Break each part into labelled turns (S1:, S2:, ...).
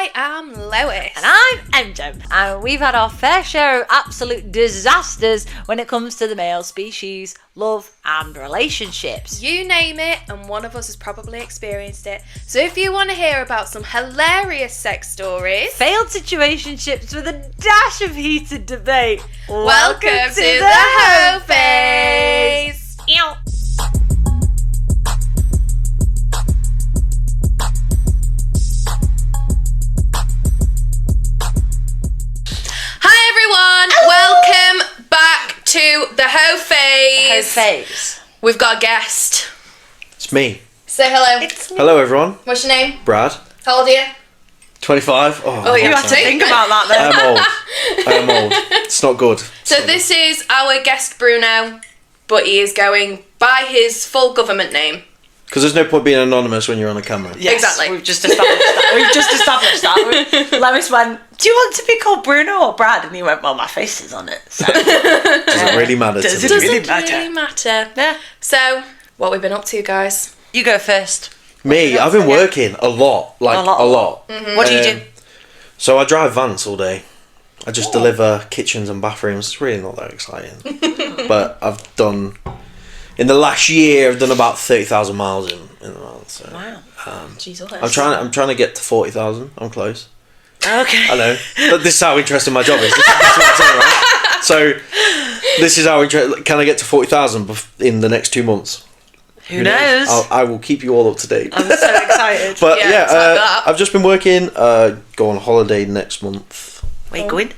S1: I am Lois.
S2: And I'm MJ. And we've had our fair share of absolute disasters when it comes to the male species, love and relationships.
S1: You name it, and one of us has probably experienced it. So if you want to hear about some hilarious sex stories,
S2: failed situationships with a dash of heated debate,
S1: welcome to the Hoe Phase.
S2: Ew.
S1: Hi everyone, welcome back to the Hoe Phase.
S2: Hoe Phase.
S1: We've got a guest.
S3: It's me.
S1: Say hello.
S3: Hello, everyone.
S1: What's your name?
S3: Brad.
S1: How old are you?
S3: 25.
S1: Oh, you have to
S2: Think about that then.
S3: I am old. It's not good.
S1: So this is our guest Bruno, but he is going by his full government name.
S3: Because there's no point being anonymous when you're on a camera.
S2: Yes,
S1: Exactly.
S2: We've just established that. Lois went, do you want to be called Bruno or Brad? And he went, well, my face is on it. So.
S3: Does it really matter to me?
S2: Doesn't really matter.
S1: Yeah. So, what we've been up to, guys?
S2: You go first.
S3: Me, I've been working a lot. Like, a lot.
S2: Mm-hmm. What do you do?
S3: So I drive vans all day. I just deliver kitchens and bathrooms. It's really not that exciting. But I've done... In the last year, I've done about 30,000 miles in the month. So,
S2: Wow.
S1: Jesus.
S3: I'm trying to get to 40,000. I'm close.
S2: Okay.
S3: I know. But this is how interesting my job is. This is what I'm saying, right? So, this is how interesting... Can I get to 40,000 in the next 2 months?
S2: Who knows?
S3: I will keep you all up to date.
S2: I'm so excited.
S3: But
S1: Yeah, it's like that.
S3: I've just been working. Go on holiday next month.
S2: Where you going?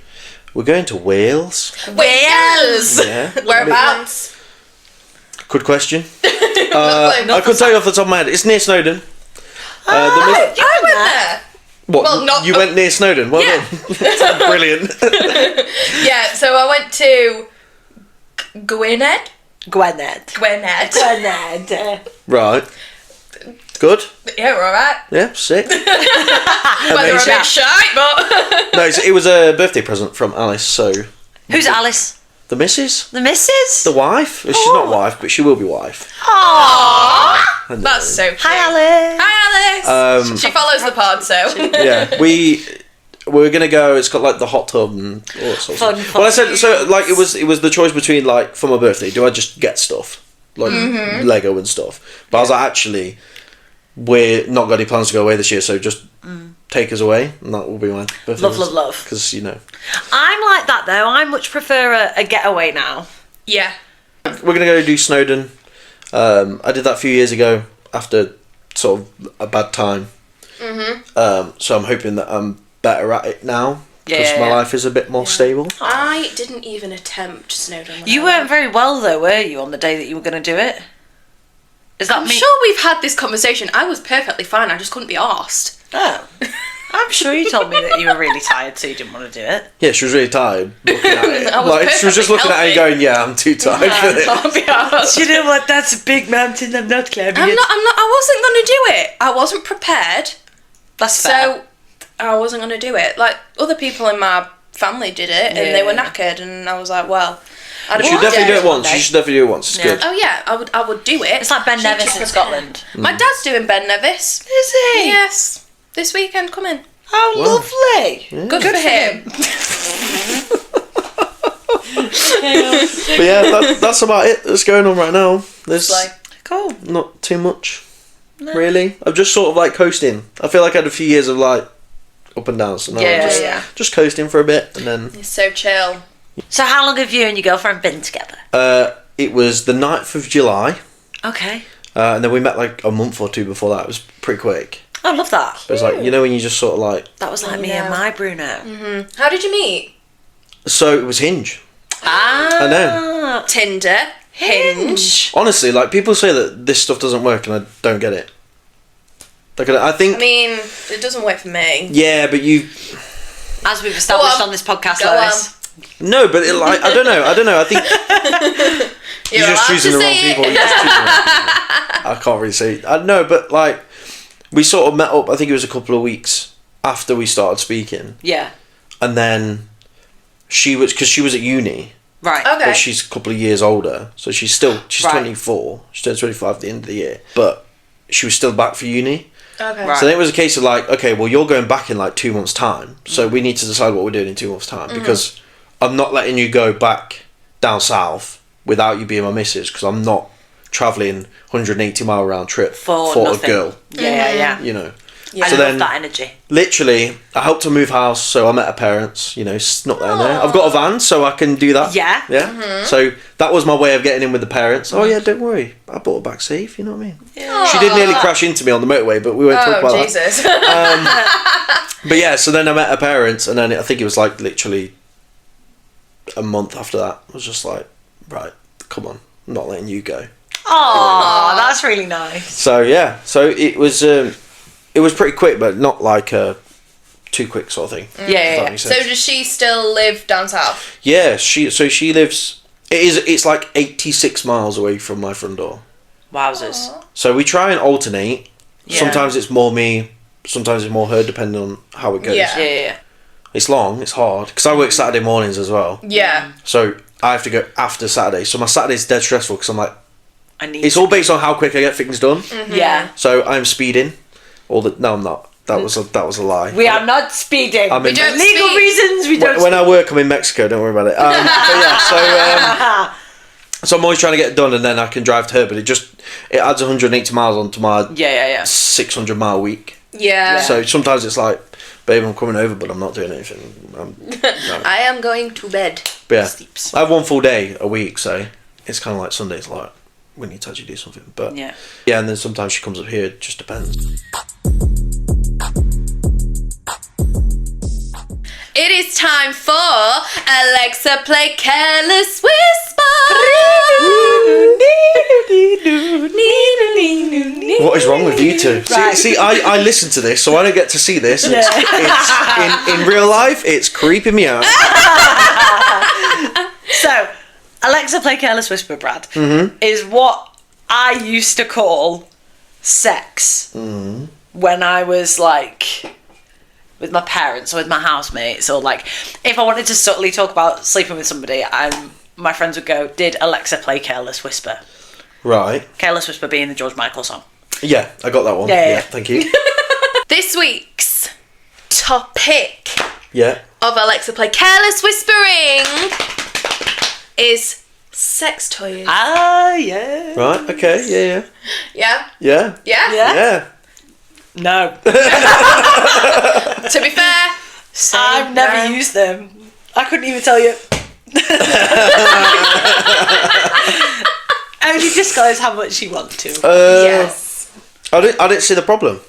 S3: We're going to Wales.
S1: Wales!
S3: Yeah.
S1: Whereabouts?
S3: Good question.
S1: Nothing.
S3: I couldn't tell you off the top of my head. It's near Snowdon.
S1: I went there.
S3: What?
S1: Well, not-
S3: you went near Snowdon? Well
S1: Yeah.
S3: done. Brilliant.
S1: Yeah, so I went to Gwynedd.
S2: Gwynedd.
S3: Right. Good.
S1: Yeah, we're alright.
S3: Yeah. Sick.
S1: Whether a
S3: Amazing.
S1: bit shite, but...
S3: No, it was a birthday present from Alice. So
S2: Who's Alice?
S3: the missus,
S2: The missus?
S3: the wife. She's not wife, but she will be wife.
S2: Aww.
S3: I know.
S1: That's so cute.
S2: Hi, Alice.
S1: Hi, Alice. She follows the pod, so...
S3: Yeah, we're gonna go. It's got like the hot tub and all that sort of
S2: Fun.
S3: stuff. Well, I said so. Like it was the choice between like for my birthday, do I just get stuff like Lego and stuff? But I was like, actually, we're not got any plans to go away this year, so just take us away, and that will be my birthday.
S2: Love.
S3: Because
S2: I'm like that though. I much prefer a getaway now.
S1: Yeah.
S3: we're gonna go do Snowdon. I did that a few years ago after sort of a bad time. So I'm hoping that I'm better at it now because my life is a bit more stable.
S1: I didn't even attempt Snowdon.
S2: You weren't very well though, were you, on the day that you were going to do it? Is that
S1: I'm
S2: me?
S1: sure we've had this conversation. I was perfectly fine. I just couldn't be arsed.
S2: Oh. I'm sure you told me that you were really tired, so you didn't want to do it.
S3: Yeah, she was really tired looking at it.
S1: I was
S3: Like she was just
S1: perfectly
S3: looking at it and going, "Yeah, I'm too tired for this."
S1: I'll be arsed.
S2: You know what? That's a big mountain. I'm not climbing
S1: I'm not. I wasn't going to do it. I wasn't prepared.
S2: That's fair.
S1: So I wasn't going to do it. Like other people in my family did it, and they were knackered, and I was like, well,
S3: You should definitely do it once. You should definitely do it once. It's good.
S1: Oh yeah, I would do it.
S2: It's like Ben
S1: She
S2: Nevis
S1: just
S2: in
S1: prepared.
S2: Scotland.
S1: My dad's doing Ben Nevis.
S2: Is he?
S1: Yes, this weekend coming.
S2: Oh,
S3: Wow.
S2: lovely.
S1: Good for him.
S3: But yeah, that's about it that's going on right now. There's
S2: Cool.
S3: not too much, really. I'm just sort of like coasting. I feel like I had a few years of like up and down, so now I'm just coasting for a bit, and then
S1: It's so chill.
S2: So how long have you and your girlfriend been together?
S3: it was the 9th of July,
S2: Okay.
S3: and then we met like a month or two before that. It was pretty quick.
S2: I love that.
S3: But it's like, you know, when you just sort of like...
S2: That was like me and my Bruno.
S1: How did you meet?
S3: So it was Hinge.
S2: Ah.
S3: I know.
S1: Tinder, Hinge.
S3: Honestly, like people say that this stuff doesn't work, and I don't get it. Like I think...
S1: I mean, it doesn't work for me.
S3: Yeah, but you...
S2: As we've established on this podcast,
S1: Go
S2: Lois.
S3: No, but it, like I don't know. I think you're just choosing the wrong people. You're just choosing the wrong people. I can't really say. I know, but like we sort of met up. I think it was a couple of weeks after we started speaking,
S2: Yeah.
S3: and then she was at uni,
S2: Right.
S1: Okay.
S3: but she's a couple of years older, so she's
S2: Right.
S3: 24. She turns 25 at the end of the year, but she was still back for uni.
S1: Okay.
S2: Right.
S3: So then it was a case of like, okay, well, you're going back in like 2 months' time, so we need to decide what we're doing in 2 months' time, because I'm not letting you go back down south without you being my missus, because I'm not travelling 180-mile round trip for
S2: nothing.
S3: a girl.
S2: Yeah.
S3: You know.
S2: I
S3: So
S2: love
S3: then,
S2: that energy.
S3: literally, I helped her move house, so I met her parents. You know, snuck that in there. I've got a van, so I can do that.
S2: Yeah.
S3: Yeah. So that was my way of getting in with the parents. Oh yeah, don't worry, I brought her back safe. You know what I mean?
S2: Yeah.
S3: She did nearly crash into me on the motorway, but we won't talk about
S1: Jesus.
S3: that. But yeah, so then I met her parents, and then I think it was like literally a month after that. I was just like, right, come on, I'm not letting you go.
S2: Oh, that's really nice.
S3: So yeah, so it was pretty quick, but not like too quick sort of thing.
S2: Yeah,
S3: if
S2: yeah.
S3: that makes
S1: So
S3: sense.
S1: does she still live down south?
S3: Yeah, she lives. It's like 86 miles away from my front door.
S2: Wowzers.
S3: So we try and alternate.
S2: Yeah.
S3: Sometimes it's more me, sometimes it's more her, depending on how it goes.
S1: Yeah.
S2: Yeah.
S3: It's long, it's hard, because I work Saturday mornings as well.
S1: Yeah.
S3: So I have to go after Saturday. So my Saturday's dead stressful, because I'm like,
S2: I need.
S3: it's all based on how quick I get things done.
S2: Yeah.
S3: So I'm speeding. No, I'm not. That was a lie.
S2: We are not speeding.
S3: I'm
S2: We
S3: in-
S2: don't
S1: We don't
S2: legal
S1: speed.
S2: reasons. We don't.
S3: When I work, I'm in Mexico. Don't worry about it. But yeah, so I'm always trying to get it done, and then I can drive to her. But it adds 180 miles onto my
S2: Yeah.
S3: 600-mile week.
S1: Yeah.
S3: So sometimes it's like, babe, I'm coming over, but I'm not doing anything. No.
S1: I am going to bed.
S3: But yeah,
S2: Sleeps.
S3: I have one full day a week, so it's kind of like Sundays. Like we need to actually do something. But
S2: Yeah.
S3: and then sometimes she comes up here. It just depends.
S1: It is time for Alexa Play Careless Whisper.
S3: What is wrong with you two?
S2: Right.
S3: See, I listen to this, so I don't get to see this. It's in real life, it's creeping me out.
S2: So, Alexa Play Careless Whisper, Brad,
S3: Mm-hmm.
S2: is what I used to call sex
S3: Mm-hmm.
S2: when I was like with my parents or with my housemates, or like if I wanted to subtly talk about sleeping with somebody, my friends would go, "Did Alexa play Careless Whisper?"
S3: Right.
S2: Careless Whisper being the George Michael song.
S3: Yeah, I got that one.
S2: Yeah.
S3: Thank you.
S1: This week's topic
S3: Yeah.
S1: of Alexa Play Careless Whispering is sex toys.
S2: Ah, yeah.
S3: Right. Okay. Yeah.
S1: Yeah?
S3: Yeah.
S1: Yeah?
S2: Yeah.
S3: Yeah.
S2: No.
S1: To be fair,
S2: I've never used them. I couldn't even tell you. Only disclose how much you want to.
S1: yes.
S3: I didn't see the problem.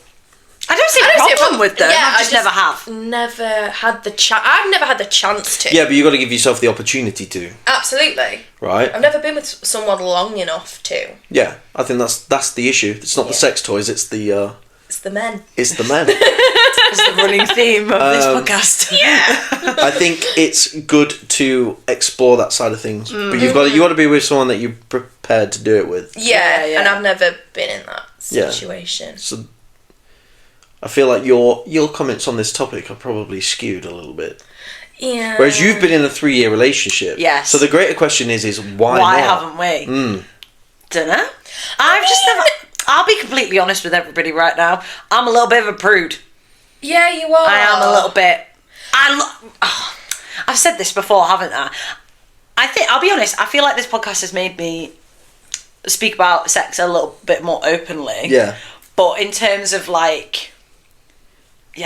S2: I don't see
S1: I
S2: a
S1: don't see a
S2: problem
S1: problem.
S2: with them.
S1: Yeah,
S2: I just never have.
S1: Never had the chance. I've never had the chance to.
S3: Yeah, but you got to give yourself the opportunity to,
S1: Absolutely.
S3: right?
S1: I've never been with someone long enough to.
S3: Yeah, I think that's the issue. It's not the
S1: Yeah.
S3: sex toys. It's the
S1: It's the men.
S3: it's the men.
S2: It's the running theme of this podcast.
S1: Yeah.
S3: I think it's good to explore that side of things, but you got to be with someone that you're prepared to do it with.
S1: Yeah,
S2: Yeah.
S1: and I've never been in that
S3: Yeah.
S1: situation.
S3: So I feel like your comments on this topic are probably skewed a little bit.
S1: Yeah.
S3: Whereas you've been in a 3-year relationship.
S2: Yes.
S3: So the greater question is why
S2: Why
S3: not?
S2: haven't we?
S3: Mm.
S2: Dunno. I've just never. I'll be completely honest with everybody right now. I'm a little bit of a prude.
S1: Yeah, you are.
S2: I am a little bit. I've said this before, haven't I? I'll be honest. I feel like this podcast has made me speak about sex a little bit more openly.
S3: Yeah.
S2: But in terms of like,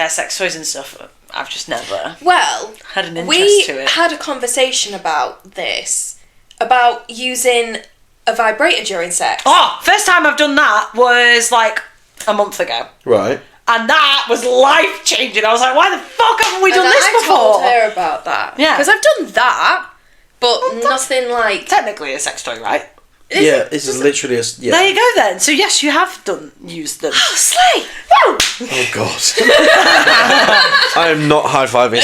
S2: sex toys and stuff, I've just never
S1: Well,
S2: had an interest
S1: we
S2: to it.
S1: had a conversation about this, about using a vibrator during sex.
S2: Oh, first time I've done that was like a month ago.
S3: Right.
S2: And that was life changing. I was like, why the fuck haven't we done
S1: And
S2: this
S1: I
S2: before?
S1: told her about that.
S2: Yeah.
S1: Because I've done that, but nothing like...
S2: Technically a sex toy, right?
S3: Yeah, this is literally a... Yeah.
S2: There you go then. So yes, you have used them.
S1: Oh, slay! Woo!
S3: Oh, God. I am not high-fiving.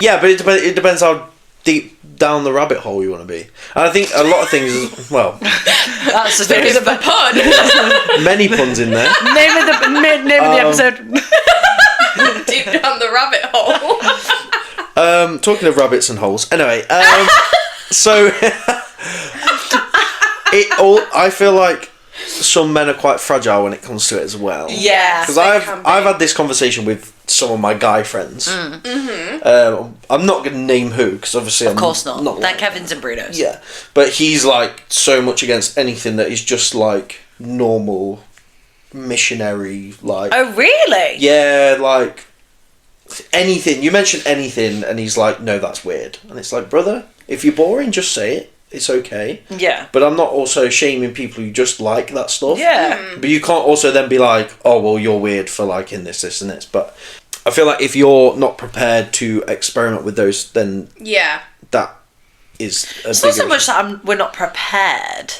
S3: Yeah, but it depends how deep down the rabbit hole you want to be. And I think a lot of things... Well,
S2: That's the
S1: Bit of a pun.
S3: many puns in there.
S2: name of the episode.
S1: Deep down the rabbit hole.
S3: Talking of rabbits and holes. Anyway, so... I feel like some men are quite fragile when it comes to it as well.
S2: Yeah.
S3: Because I've had this conversation with some of my guy friends. I'm not going to name who, because obviously
S2: Of course not. They're Kevin's and Bruno's.
S3: Yeah. But he's like so much against anything that is just like normal missionary, like...
S2: Oh, really?
S3: Yeah, like anything. You mention anything and he's like, no, that's weird. And it's like, brother, if you're boring, just say it. It's okay.
S2: Yeah.
S3: But I'm not also shaming people who just like that stuff.
S2: Yeah.
S3: But you can't also then be like, oh, well, you're weird for liking this, this and this. But I feel like if you're not prepared to experiment with those, then that is a
S2: It's not so much that we're not prepared.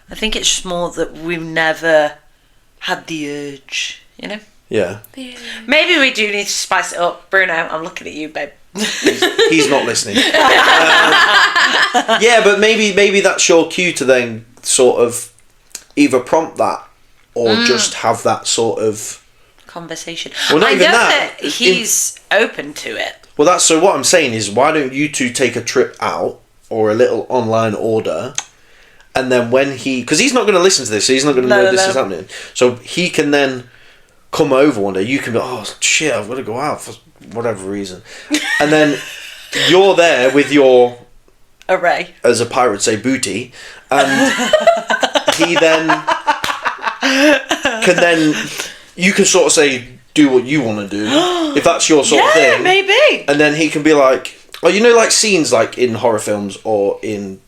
S2: I think it's just more that we've never had the urge, you know?
S3: Yeah.
S2: Maybe we do need to spice it up. Bruno, I'm looking at you, babe.
S3: He's not listening. Yeah, but maybe that's your cue to then sort of either prompt that or just have that sort of
S2: conversation.
S3: Well, not
S2: I
S3: even
S2: know
S3: that.
S2: he's open to it.
S3: Well, that's so. What I'm saying is, why don't you two take a trip out or a little online order, and then when because he's not going to listen to this, so he's not going to know this is happening. So he can then come over one day. You can be, oh shit, I've got to go out for whatever reason, and then you're there with your
S2: array,
S3: as a pirate would say, booty, and he then you can sort of say, do what you want to do, if that's your sort of thing.
S2: Maybe.
S3: And then he can be like, oh, you know, like scenes like in horror films or in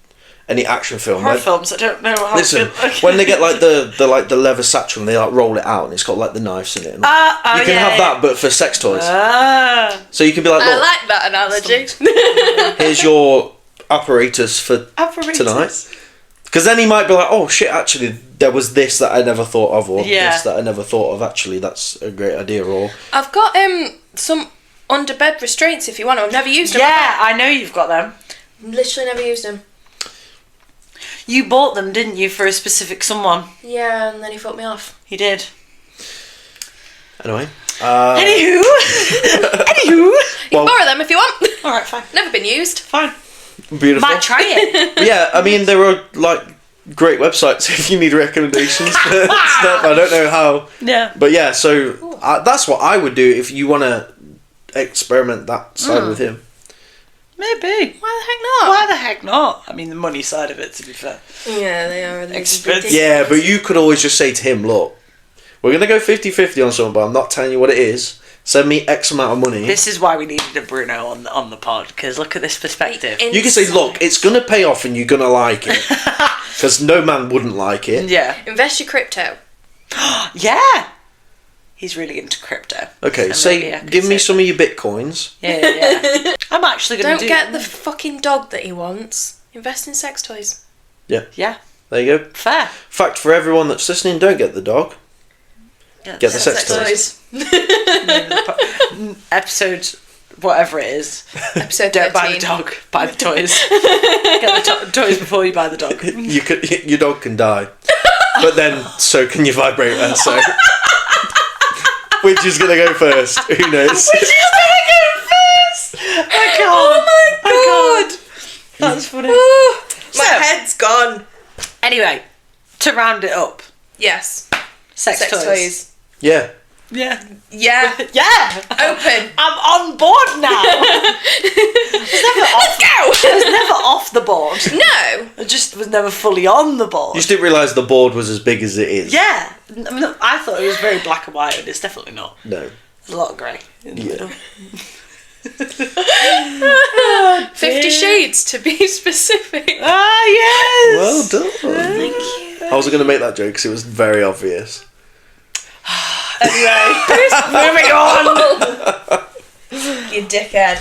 S3: any action film.
S2: Horror films, I don't know how.
S3: Listen, when they get like the leather satchel and they like roll it out and it's got like the knives in it. And you can have that, but for sex toys. So you can be like, look,
S1: I like that analogy.
S3: here's your apparatus for tonight. Because then he might be like, oh shit, actually, there was this that I never thought of, or this that I never thought of. Actually, that's a great idea. Or
S1: I've got some under bed restraints if you want them. I've never used them.
S2: Yeah, I know you've got them.
S1: Literally never used them.
S2: You bought them, didn't you, for a specific someone?
S1: Yeah, and then he fucked me off.
S2: He did.
S3: Anyway.
S2: Anywho.
S1: You can borrow them if you want.
S2: All right, fine.
S1: Never been used.
S2: Fine.
S3: Beautiful.
S2: Might try it.
S3: Yeah, I mean, there are like great websites if you need recommendations for stuff. I don't know how.
S2: Yeah.
S3: But yeah, so that's what I would do if you want to experiment that side with him.
S2: Maybe.
S1: Why the heck not?
S2: Why the heck not? I mean, the money side of it, to be fair.
S1: Yeah, they are.
S2: Expensive.
S3: Yeah, but you could always just say to him, look, we're going to go 50-50 on something, but I'm not telling you what it is. Send me X amount of money.
S2: This is why we needed a Bruno on the pod, because look at this perspective.
S3: You can say, look, it's going to pay off and you're going to like it. Because no man wouldn't like it.
S2: Yeah.
S1: Invest your crypto.
S2: Yeah. He's really into crypto.
S3: Okay,
S2: so
S3: give me some of your bitcoins.
S2: Yeah. I'm actually going to
S1: Don't get the fucking dog that he wants. Invest in sex toys.
S3: Yeah.
S2: Yeah.
S3: There you go.
S2: Fair.
S3: Fact for everyone that's listening, don't get the dog. Get the sex toys.
S2: Episode, whatever it is.
S1: Episode 13.
S2: Don't buy the dog. Buy the toys. Get the toys before you buy the dog.
S3: Your dog can die. But then, so can your vibrator, so... Which is going to go first? Who knows?
S2: Which is going to go first? I can't.
S1: Oh my god!
S2: That's funny.
S1: My head's gone.
S2: Anyway, to round it up.
S1: Yes.
S2: Sex toys.
S3: Yeah.
S2: Yeah.
S1: Yeah.
S2: Yeah.
S1: Open.
S2: I'm on board now.
S1: Let's go.
S2: I was never off the board.
S1: No.
S2: I just was never fully on the board.
S3: You just didn't realise the board was as big as it is.
S2: Yeah. I mean, I thought it was very black and white, and it's definitely not.
S3: No.
S2: There's a lot of grey in the middle.
S1: 50 Shades to be specific.
S2: Ah, yes.
S3: Well done.
S2: Thank you.
S3: I wasn't going to make that joke because it was very obvious.
S2: Anyway, moving on.
S1: You dickhead.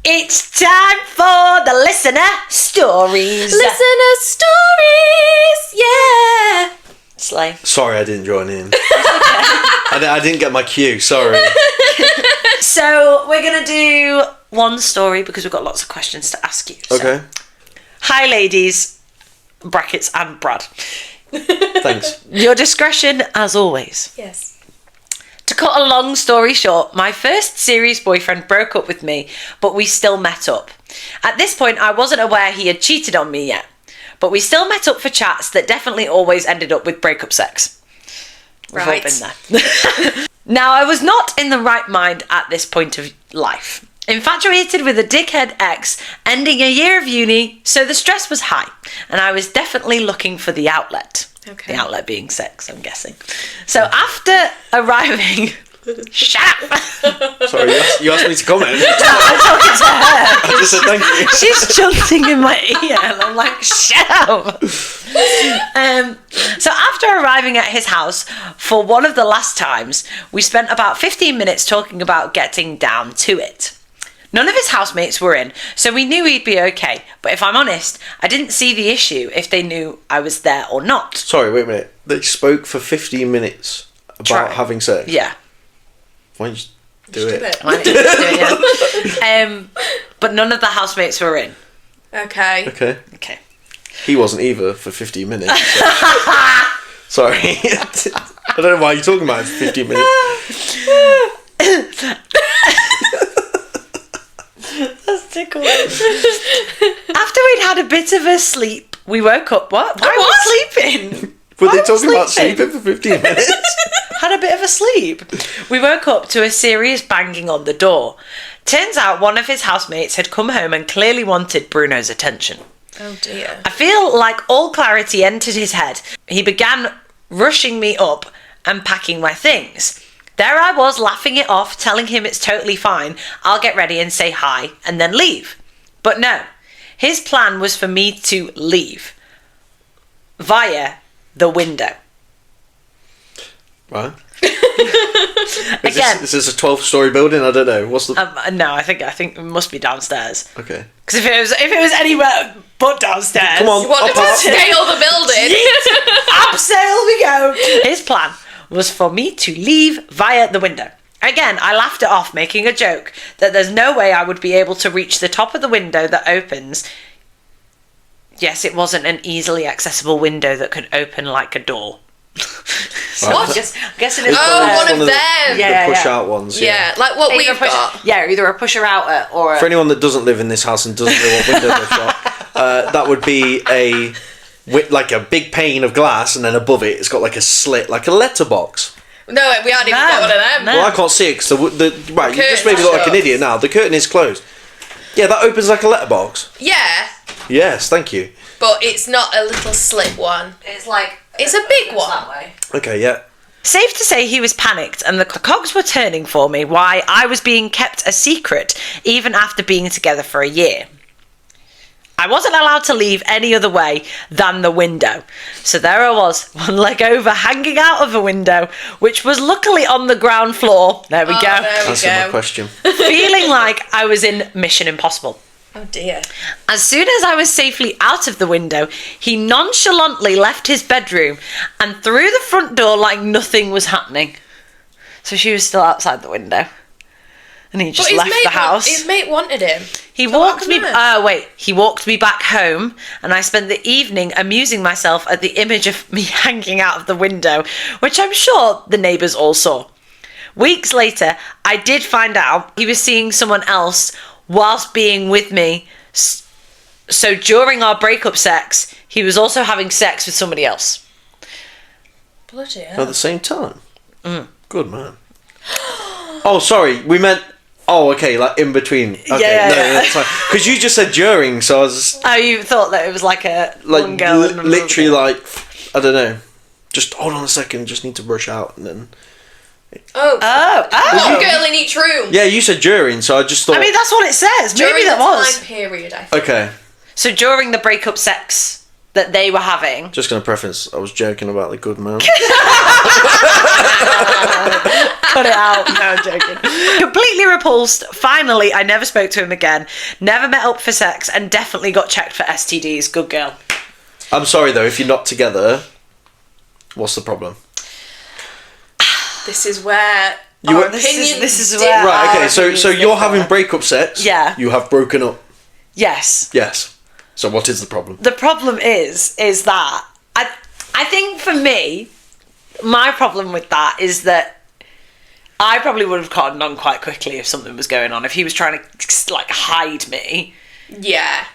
S2: It's time for the listener stories.
S1: Listener stories, yeah.
S2: Slay.
S3: Sorry I didn't join in. I didn't get my cue, sorry.
S2: So we're going to do one story because we've got lots of questions to ask you. So.
S3: Okay.
S2: Hi ladies, brackets and Brad.
S3: Thanks.
S2: Your discretion as always.
S1: Yes.
S2: To cut a long story short, my first serious boyfriend broke up with me, but we still met up. At this point, I wasn't aware he had cheated on me yet, but we still met up for chats that definitely always ended up with breakup sex. We've all been there. Now, I was not in the right mind at this point of life. Infatuated with a dickhead ex, ending a year of uni, so the stress was high, and I was definitely looking for the outlet.
S1: Okay.
S2: The outlet being sex, I'm guessing. So after arriving... Shut up!
S3: Sorry, you asked me to comment.
S2: I'm talking to her.
S3: I just said thank you.
S2: She's chanting in my ear, and I'm like, shut up! So after arriving at his house for one of the last times, we spent about 15 minutes talking about getting down to it. None of his housemates were in, so we knew he'd be okay. But if I'm honest, I didn't see the issue if they knew I was there or not.
S3: Sorry, wait a minute. They spoke for 15 minutes about having sex?
S2: Yeah.
S3: Why don't you just do it?
S2: Why don't you just do it, yeah. But none of the housemates were in.
S1: Okay.
S2: Okay.
S3: He wasn't either for 15 minutes. So. Sorry. I don't know why you're talking about it for 15 minutes.
S2: That's tickling. After we'd had a bit of a sleep, we woke up. What? Why were we sleeping?
S3: Were they talking about sleeping for 15 minutes?
S2: Had a bit of a sleep. We woke up to a serious banging on the door. Turns out one of his housemates had come home and clearly wanted Bruno's attention.
S1: Oh dear.
S2: I feel like all clarity entered his head. He began rushing me up and packing my things. There I was laughing it off, telling him it's totally fine, I'll get ready and say hi and then leave. But no, his plan was for me to leave via the window.
S3: Right.
S2: Again,
S3: Is this a 12-story building? I don't know. What's the...
S2: no, I think it must be downstairs.
S3: Okay.
S2: Because if it was anywhere but downstairs,
S3: Come on,
S1: You wanted to scale the building.
S2: Abseil we go. His plan was for me to leave via the window. Again, I laughed it off, making a joke that there's no way I would be able to reach the top of the window that opens. Yes, it wasn't an easily accessible window that could open like a door. So
S3: Right.
S2: I'm guessing it's
S1: one of them.
S2: Yeah,
S3: the push-out ones.
S1: Yeah, like what we've got.
S2: Yeah, either a pusher outlet or
S3: For anyone that doesn't live in this house and doesn't know what window they've got, that would be like a big pane of glass, and then above it, it's got like a slit, like a letterbox.
S1: No, we haven't even got one of them.
S2: No.
S3: Well, I can't see it because right, you just made me look like an
S1: curtain's
S3: idiot now. The curtain is closed. Yeah, that opens like a letterbox.
S1: Yeah,
S3: Yes, thank you.
S1: but it's not a little slit one. It's a big one.
S3: Okay, yeah.
S2: Safe to say he was panicked and the cogs were turning for me why I was being kept a secret even after being together for a year. I wasn't allowed to leave any other way than the window. So there I was, one leg over, hanging out of a window, which was luckily on the ground floor. There we go.
S1: There we
S3: Answer my
S1: go.
S3: question.
S2: Feeling like I was in Mission Impossible.
S1: Oh dear.
S2: As soon as I was safely out of the window, he nonchalantly left his bedroom and through the front door like nothing was happening. So she was still outside the window. And he just left the house.
S1: His mate wanted him.
S2: He
S1: So
S2: walked me.
S1: what happened
S2: He walked me back home, and I spent the evening amusing myself at the image of me hanging out of the window, which I'm sure the neighbours all saw. Weeks later, I did find out he was seeing someone else whilst being with me. So during our breakup sex, he was also having sex with somebody else.
S1: Bloody
S3: At
S1: hell.
S3: the same time. Good man. Oh, sorry. We meant. Oh, okay. Like in between. Okay,
S2: Yeah.
S3: no, that's fine. Because you just said during, so I was
S2: Oh, you thought that it was like a one girl and another
S3: literally
S2: girl.
S3: like I don't know. Just hold on a second. Just need to brush out and then.
S1: Oh.
S2: Oh.
S1: One girl in each room.
S3: Yeah, you said during, so I just thought.
S2: I mean, that's what it says.
S1: During
S2: Maybe that
S1: the
S2: was.
S1: time period, I think.
S3: Okay.
S2: So during the breakup sex that they were having.
S3: Just gonna preface. I was joking about the good man.
S2: Cut it out. No, I'm joking. Completely repulsed. Finally, I never spoke to him again. Never met up for sex and definitely got checked for STDs. Good girl.
S3: I'm sorry though. If you're not together, what's the problem?
S1: This is where
S3: You
S1: our
S3: were-
S1: opinions
S2: this is
S1: differ.
S2: where-
S3: Right. Okay. So
S2: opinions
S3: you're
S2: differ.
S3: having breakup sex.
S2: Yeah.
S3: You have broken up.
S2: Yes.
S3: Yes. So what is the problem?
S2: The problem is that I think for me, my problem with that is that I probably would have cottoned on quite quickly if something was going on. If he was trying to like hide me,
S1: Yeah.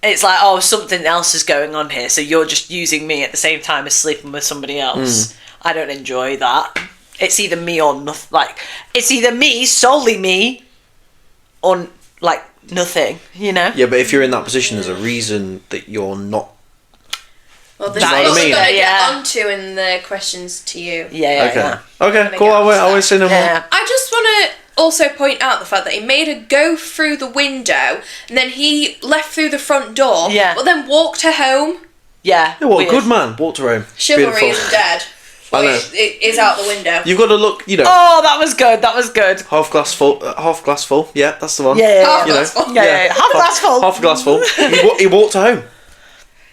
S2: It's like, oh, something else is going on here, so you're just using me at the same time as sleeping with somebody else. I don't enjoy that. It's either me or nothing. Like, it's either me, solely me, or, like, nothing, you know?
S3: Yeah, but if you're in that position, there's a reason that you're not.
S1: Well, this is what we're going to get onto in the questions to you.
S2: Yeah.
S3: Okay, cool. I'll wait say no more.
S1: I just want to also point out the fact that he made her go through the window, and then he left through the front door, but then walked her home.
S2: Yeah.
S3: What a good man. Walked her home.
S1: Chivalry isn't dead.
S3: I know.
S1: It is out the window.
S3: You've got to look, you know.
S2: Oh, that was good.
S3: Half glass full. Half glass full. Yeah, that's the one.
S1: Half glass full.
S2: Half glass full.
S3: Half a glass full. He walked her home.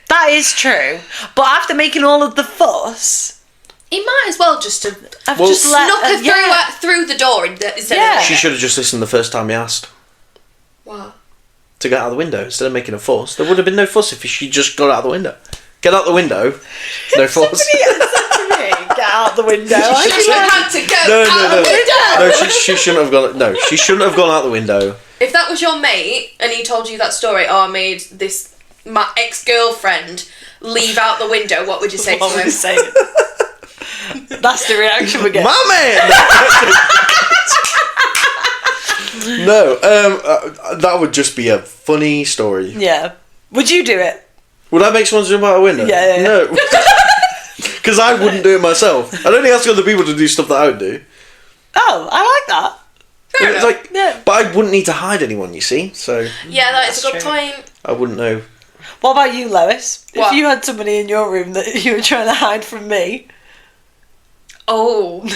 S2: That is true. But after making all of the fuss,
S1: he might as well just have
S2: just
S1: snuck her through the door instead of...
S3: She should have just listened the first time he asked.
S1: What?
S3: To get out of the window instead of making a fuss. There would have been no fuss if she just got out of the window. Get out the window. No fuss.
S2: Get out the window.
S1: She had to go out the window.
S3: No, she shouldn't have gone. No, she shouldn't have gone out the window.
S1: If that was your mate and he told you that story, I made my ex-girlfriend leave out the window, what would you say to him?
S2: That's the reaction we get.
S3: My man. No, that would just be a funny story.
S2: Yeah. Would you do it?
S3: Would I make someone jump out a window?
S2: Yeah.
S3: No. Because I wouldn't do it myself. I'd only ask other people to do stuff that I would do.
S2: Oh, I like that.
S1: Fair enough.
S3: Like, but I wouldn't need to hide anyone, you see. So
S1: yeah, that's a good point.
S3: I wouldn't know.
S2: What about you, Lois?
S1: What?
S2: If you had somebody in your room that you were trying to hide from me, what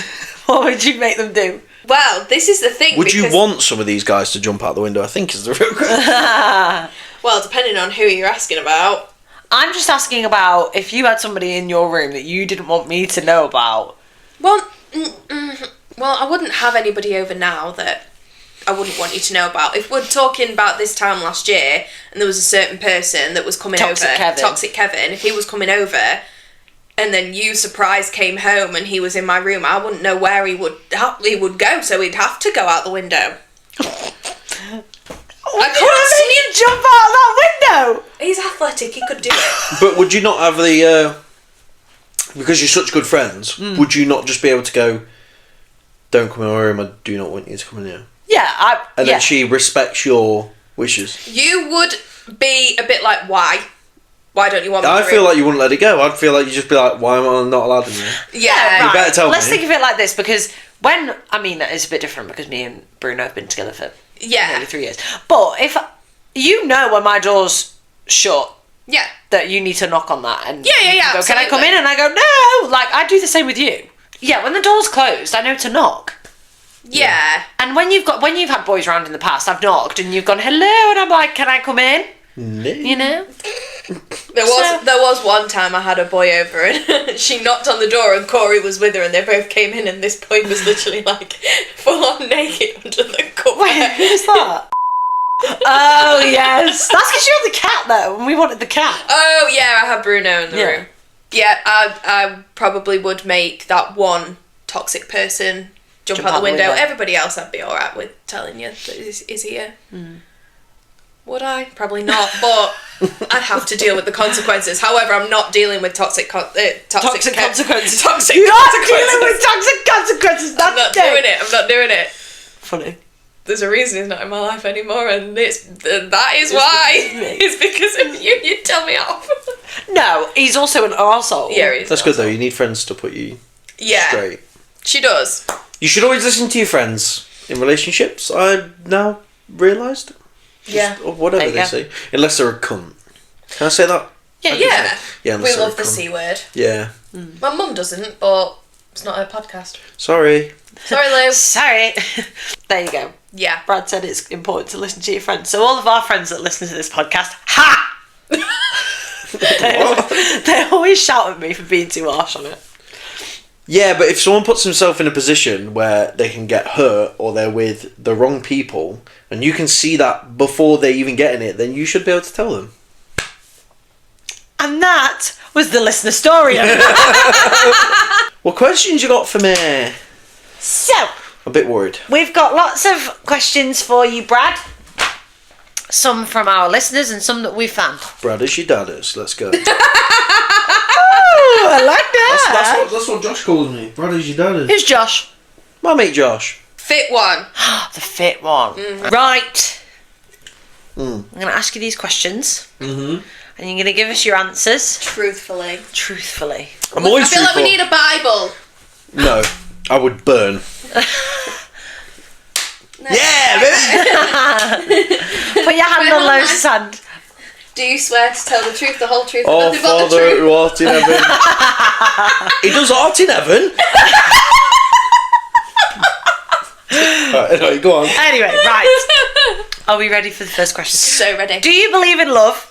S2: would you make them do?
S1: Well, this is the thing.
S3: Would you want some of these guys to jump out the window? I think is the real question.
S1: Well, depending on who you're asking about.
S2: I'm just asking about if you had somebody in your room that you didn't want me to know about.
S1: Well, I wouldn't have anybody over now that I wouldn't want you to know about. If we're talking about this time last year and there was a certain person that was coming over, Toxic Kevin, if he was coming over and then you surprise came home and he was in my room, I wouldn't know where he would go, so he'd have to go out the window.
S2: I can't see him jump out of that window.
S1: He's athletic, he could do it.
S3: But would you not have the because you're such good friends, would you not just be able to go, don't come in my room, I do not want you to come in here?
S2: Yeah,
S3: and then she respects your wishes.
S1: You would be a bit like, why? Why don't you want me?
S3: I feel like you wouldn't let it go. I'd feel like you'd just be like, why am I not allowed in here?
S1: Yeah,
S3: you better tell me.
S2: Let's think of it like this, because it's a bit different because me and Bruno have been together for nearly 3 years. But if you know when my door's shut, that you need to knock on that and go, can I come in? And I go, no. Like, I do the same with you. Yeah, when the door's closed, I know to knock.
S1: Yeah.
S2: And when you've had boys around in the past, I've knocked and you've gone, hello, and I'm like, can I come in?
S3: No.
S2: You know?
S1: There was one time I had a boy over and she knocked on the door and Corey was with her and they both came in and this boy was literally like full on naked under the cover.
S2: Wait, who's that? Oh yes, that's because you had the cat though, and we wanted the cat.
S1: Oh yeah, I had Bruno in the room. Yeah, I probably would make that one toxic person jump out the window. Everybody else I'd be alright with telling you that is here. Would I? Probably not, but I'd have to deal with the consequences. However, I'm not dealing with toxic consequences.
S2: Toxic consequences.
S1: You're
S2: not dealing with toxic consequences.
S1: I'm not doing it.
S2: Funny.
S1: There's a reason he's not in my life anymore, and that is why. It's because of you. You tell me off.
S2: No, he's also an arsehole.
S1: Yeah, he's
S3: That's good though. You need friends to put you straight.
S1: She does.
S3: You should always listen to your friends in relationships. I've now realised. Or whatever they say, unless they're a cunt. Can I say that?
S1: Yeah. We love the
S3: cunt.
S1: C word.
S3: Yeah.
S1: My mum doesn't, but it's not her podcast.
S3: Sorry,
S1: Lou.
S2: Sorry. There you go.
S1: Yeah.
S2: Brad said it's important to listen to your friends. So all of our friends that listen to this podcast, they always shout at me for being too harsh on it.
S3: Yeah, but if someone puts himself in a position where they can get hurt or they're with the wrong people, and you can see that before they even get in it, then you should be able to tell them.
S2: And that was the listener story.
S3: What questions you got for me?
S2: So,
S3: I'm a bit worried.
S2: We've got lots of questions for you, Brad. some from our listeners and some that we found.
S3: Brad, your dadders. Let's go.
S2: Oh, I like that.
S3: That's what Josh calls me. Brad, your dadders.
S2: Who's Josh?
S3: My mate Josh.
S1: Fit one.
S2: The fit one. Right.
S3: Mm.
S2: I'm going to ask you these questions.
S3: Mm-hmm.
S2: And you're going to give us your answers.
S1: Truthfully.
S3: I'm always
S1: I feel like we need a Bible.
S3: No, I would burn.
S1: No.
S3: Yeah, baby.
S2: Put your hand on Lois' hand.
S1: Do you swear to tell the truth, the whole truth, and
S3: Oh,
S1: nothing but the
S3: Father
S1: truth?
S3: who art in heaven. He does art in heaven. Right, anyway, go on.
S2: Anyway, right. Are we ready for the first question?
S1: So ready.
S2: Do you believe in love?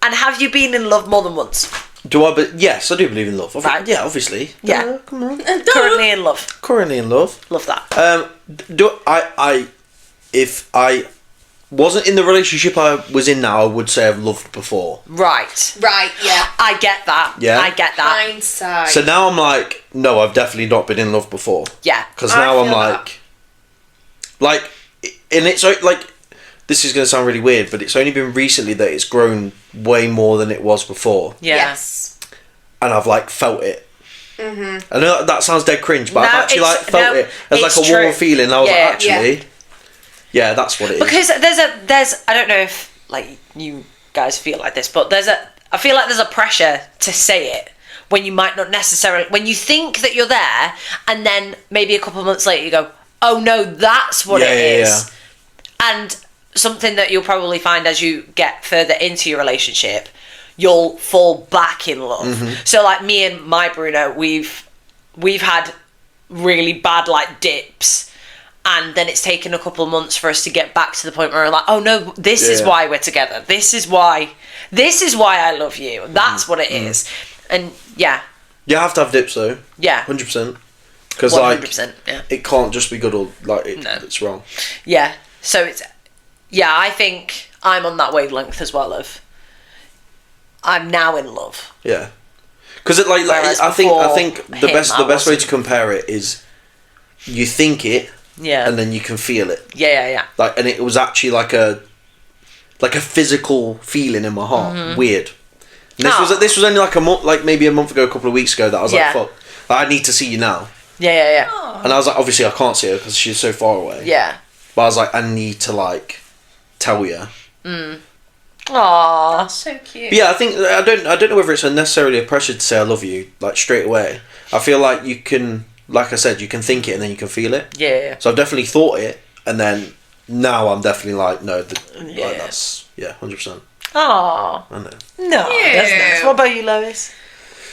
S2: And have you been in love more than once?
S3: Yes, I do believe in love.
S2: Right.
S3: Yeah, obviously.
S2: Yeah.
S3: Come on.
S2: Currently in love.
S3: Currently in love.
S2: Love that.
S3: If I wasn't in the relationship I was in now, I would say I've loved before.
S2: Right.
S1: Right, yeah.
S2: I get that.
S3: Yeah.
S2: I get that.
S1: Hindsight.
S3: So now I'm like, no, I've definitely not been in love before.
S2: Yeah.
S3: Because
S1: I
S3: now I'm
S1: feel
S3: like, and it's like, this is going to sound really weird, but it's only been recently that it's grown way more than it was before.
S2: Yeah.
S1: Yes.
S3: And I've like felt it.
S1: Mm-hmm.
S3: I know that sounds dead cringe, but I've actually like felt it as like a
S2: it's
S3: warm
S2: true.
S3: feeling. I was
S2: Yeah.
S3: like, actually, yeah, that's what it is.
S2: Because there's I don't know if like you guys feel like this, but I feel like there's a pressure to say it when you might not necessarily, when you think that you're there, and then maybe a couple of months later you go, oh no, that's what it is. And something that you'll probably find as you get further into your relationship, you'll fall back in love.
S3: Mm-hmm.
S2: So like me and my Bruno, we've had really bad like dips, and then it's taken a couple of months for us to get back to the point where we're like, oh no, this is why we're together. This is why I love you. That's what it is. And yeah.
S3: You have to have dips though.
S2: Yeah.
S3: 100%. Because
S2: 100%, yeah.
S3: it can't just be good or like it's wrong.
S2: Yeah. So it's, yeah, I think I'm on that wavelength as well of I'm now in love.
S3: Yeah. Because it like I think the best way to compare it is you think it, and then you can feel it.
S2: Yeah.
S3: Like, and it was actually like a physical feeling in my heart. Weird. And this was only like a month, like maybe a month ago, a couple of weeks ago, that I was like, fuck, like, I need to see you now.
S2: Yeah.
S1: Aww.
S3: And I was like, obviously I can't see her because she's so far away.
S2: Yeah.
S3: But I was like, I need to like tell you.
S2: Aww.
S1: So cute.
S3: But yeah, I think I don't know whether it's necessarily a pressure to say I love you like straight away. I feel like you can, like I said, you can think it and then you can feel it.
S2: Yeah.
S3: So I've definitely thought it, and then now I'm definitely like, no, like that's 100%.
S2: Aww.
S3: I know.
S2: No, that's nice. What about you, Lois?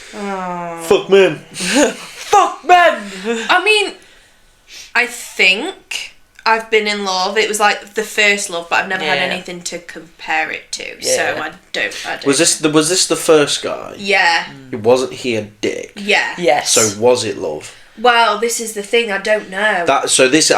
S3: Fuck men.
S2: Fuck men.
S1: I mean, I think I've been in love. It was like the first love, but I've never had anything to compare it to.
S2: Yeah.
S1: So I don't.
S3: Was this the first guy?
S1: Yeah.
S3: It wasn't he a dick?
S1: Yeah.
S2: Yes.
S3: So was it love?
S1: Well, this is the thing. I don't know.
S3: I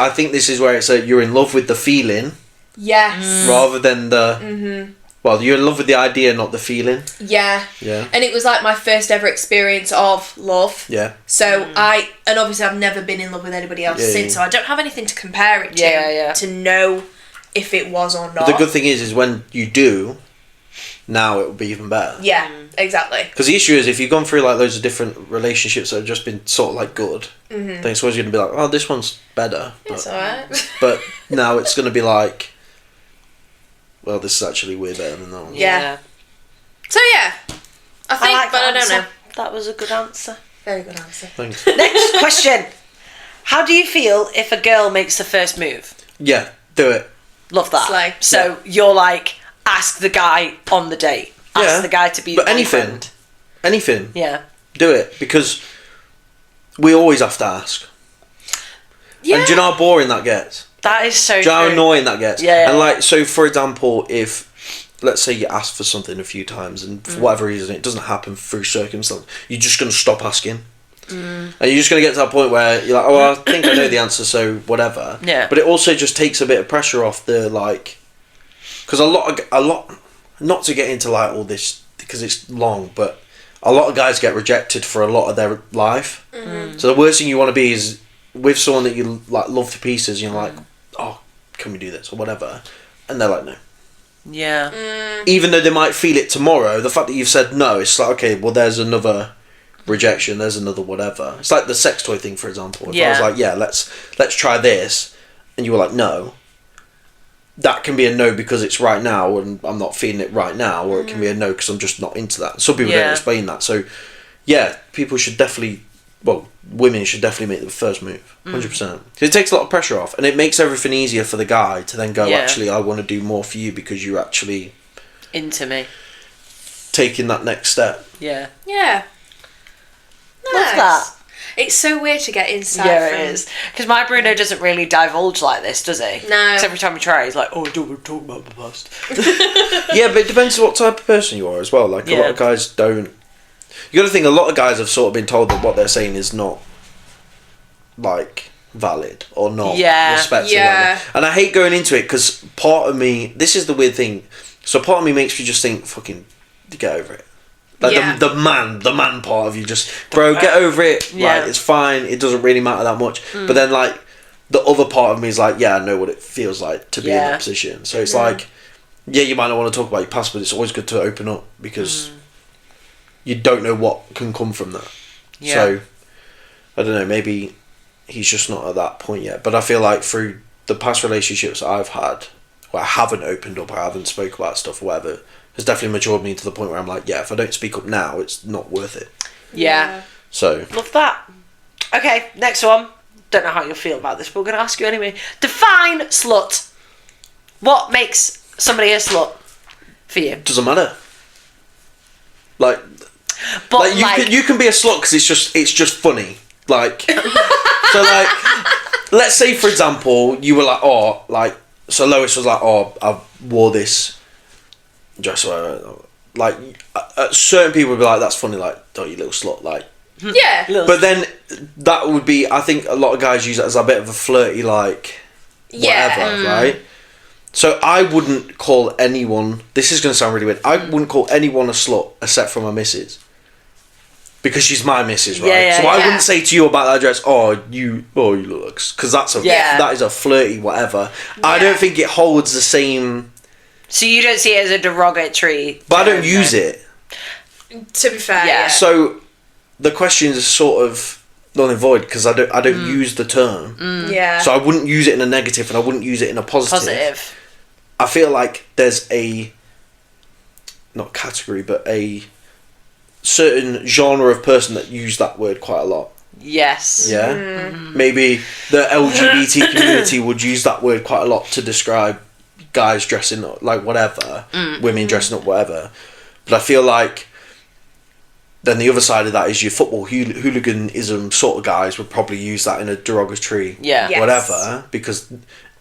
S3: think this is where it's you're in love with the feeling.
S1: Yes.
S3: Rather than the. Well, you're in love with the idea, not the feeling.
S1: Yeah.
S3: Yeah.
S1: And it was like my first ever experience of love.
S3: Yeah.
S1: So and obviously I've never been in love with anybody else since, so I don't have anything to compare it to to know if it was or not.
S3: But the good thing is when you do, now it will be even better.
S1: Yeah, exactly.
S3: Because the issue is if you've gone through like loads of different relationships that have just been sort of like good, then it's always going to be like, oh, this one's better.
S1: It's alright.
S3: But now it's going to be like, well, this is actually way better than that one.
S1: Yeah. So yeah, I think,
S2: like
S1: but I don't know.
S2: That was a good answer.
S1: Very good answer.
S3: Thanks.
S2: Next question. How do you feel if a girl makes the first move?
S3: Yeah, do it.
S2: Love that.
S1: Slay.
S2: So you're like, ask the guy on the date. Ask the guy to be
S3: but
S2: the boyfriend.
S3: anything.
S2: Yeah.
S3: Do it, because we always have to ask.
S1: Yeah.
S3: And do you know how boring that gets?
S2: That is so
S3: Do you know how
S2: true.
S3: annoying that gets?
S2: Yeah.
S3: And like, so for example, if let's say you ask for something a few times and for whatever reason it doesn't happen through circumstance, you're just going to stop asking. And you're just going to get to that point where you're like, oh, well, I think I know the answer, so whatever.
S2: Yeah.
S3: But it also just takes a bit of pressure off the, like, because a lot, not to get into like all this because it's long, but a lot of guys get rejected for a lot of their life. So the worst thing you want to be is with someone that you like love to pieces, and you're like, oh, can we do this or whatever, and they're like, no.
S2: Yeah.
S3: Even though they might feel it tomorrow, the fact that you've said no, it's like, okay, well, there's another rejection, there's another whatever. It's like the sex toy thing, for example. If I was like, yeah, let's try this, and you were like, no, that can be a no because it's right now and I'm not feeling it right now, or it can be a no because I'm just not into that. Some people don't explain that. So, yeah, people should definitely, well, women should definitely make the first move, 100%. It takes a lot of pressure off, and it makes everything easier for the guy to then go, actually, I want to do more for you because you're actually
S2: into me,
S3: taking that next step.
S2: Yeah.
S1: Nice.
S2: Love that.
S1: It's so weird to get insight from.
S2: It is. Because my Bruno doesn't really divulge like this, does he?
S1: No.
S2: Because every time we try, he's like, oh, I don't want to talk about the past.
S3: Yeah, but it depends on what type of person you are as well. Like, a lot of guys don't... You got to think, a lot of guys have sort of been told that what they're saying is not, like, valid or not respected.
S1: Yeah.
S3: And I hate going into it because part of me... This is the weird thing. So part of me makes me just think, fucking, get over it. Like the man part of you just, bro, get over it. Like, it's fine. It doesn't really matter that much. But then, like, the other part of me is like, yeah, I know what it feels like to be in that position. So it's like, yeah, you might not want to talk about your past, but it's always good to open up because you don't know what can come from that. Yeah. So, I don't know, maybe he's just not at that point yet. But I feel like through the past relationships I've had, where I haven't opened up, I haven't spoke about stuff or whatever, has definitely matured me to the point where I'm like, yeah, if I don't speak up now, it's not worth it.
S2: Yeah.
S3: So.
S2: Love that. Okay, next one. Don't know how you'll feel about this, but we're going to ask you anyway. Define slut. What makes somebody a slut for you?
S3: Doesn't matter. Like, but you can be a slut because it's just funny. Like, so like, let's say for example, you were like, oh, like, so Lois was like, oh, I wore this dress, like, certain people would be like, that's funny, like, oh, you little slut, like.
S1: Yeah.
S3: But then that would be, I think a lot of guys use it as a bit of a flirty, like, whatever, right? So I wouldn't call anyone, this is going to sound really weird, I wouldn't call anyone a slut except for my missus. Because she's my missus, right? So I wouldn't say to you about that dress, you look, because that is a flirty whatever. Yeah. I don't think it holds the same...
S2: So you don't see it as a derogatory...
S3: But I don't use it.
S1: To be fair, yeah.
S3: So the question is sort of null and void because I don't use the term.
S1: Yeah.
S3: So I wouldn't use it in a negative and I wouldn't use it in a positive. I feel like there's a... Not category, but a certain genre of person that use that word quite a lot.
S2: Yes.
S3: Yeah? Maybe the LGBT community would use that word quite a lot to describe guys dressing up, like whatever, women dressing up, whatever. But I feel like then the other side of that is your football hooliganism sort of guys would probably use that in a derogatory whatever because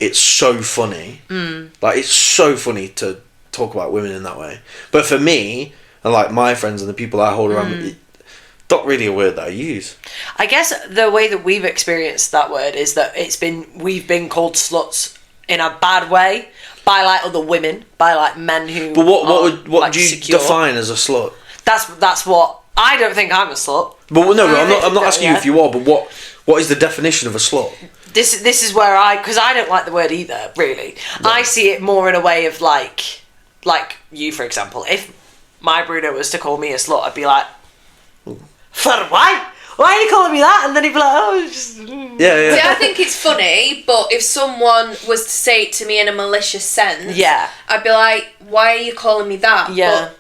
S3: it's so funny. Like, it's so funny to talk about women in that way. But for me, and like my friends and the people I hold around me, not really a word that I use. I
S2: guess the way that we've experienced that word is that we've been called sluts in a bad way by like other women, by like men who. But what
S3: would you define as a slut?
S2: That's what I don't think I'm a slut.
S3: But no, I'm not asking you if you are. But what is the definition of a slut?
S2: This is where because I don't like the word either. Really, no. I see it more in a way of like you, for example. If my Bruno was to call me a slut, I'd be like, for why? Why are you calling me that? And then he'd be like, oh, it's just...
S3: Yeah.
S1: See, I think it's funny, but if someone was to say it to me in a malicious sense, I'd be like, why are you calling me that?
S2: Yeah.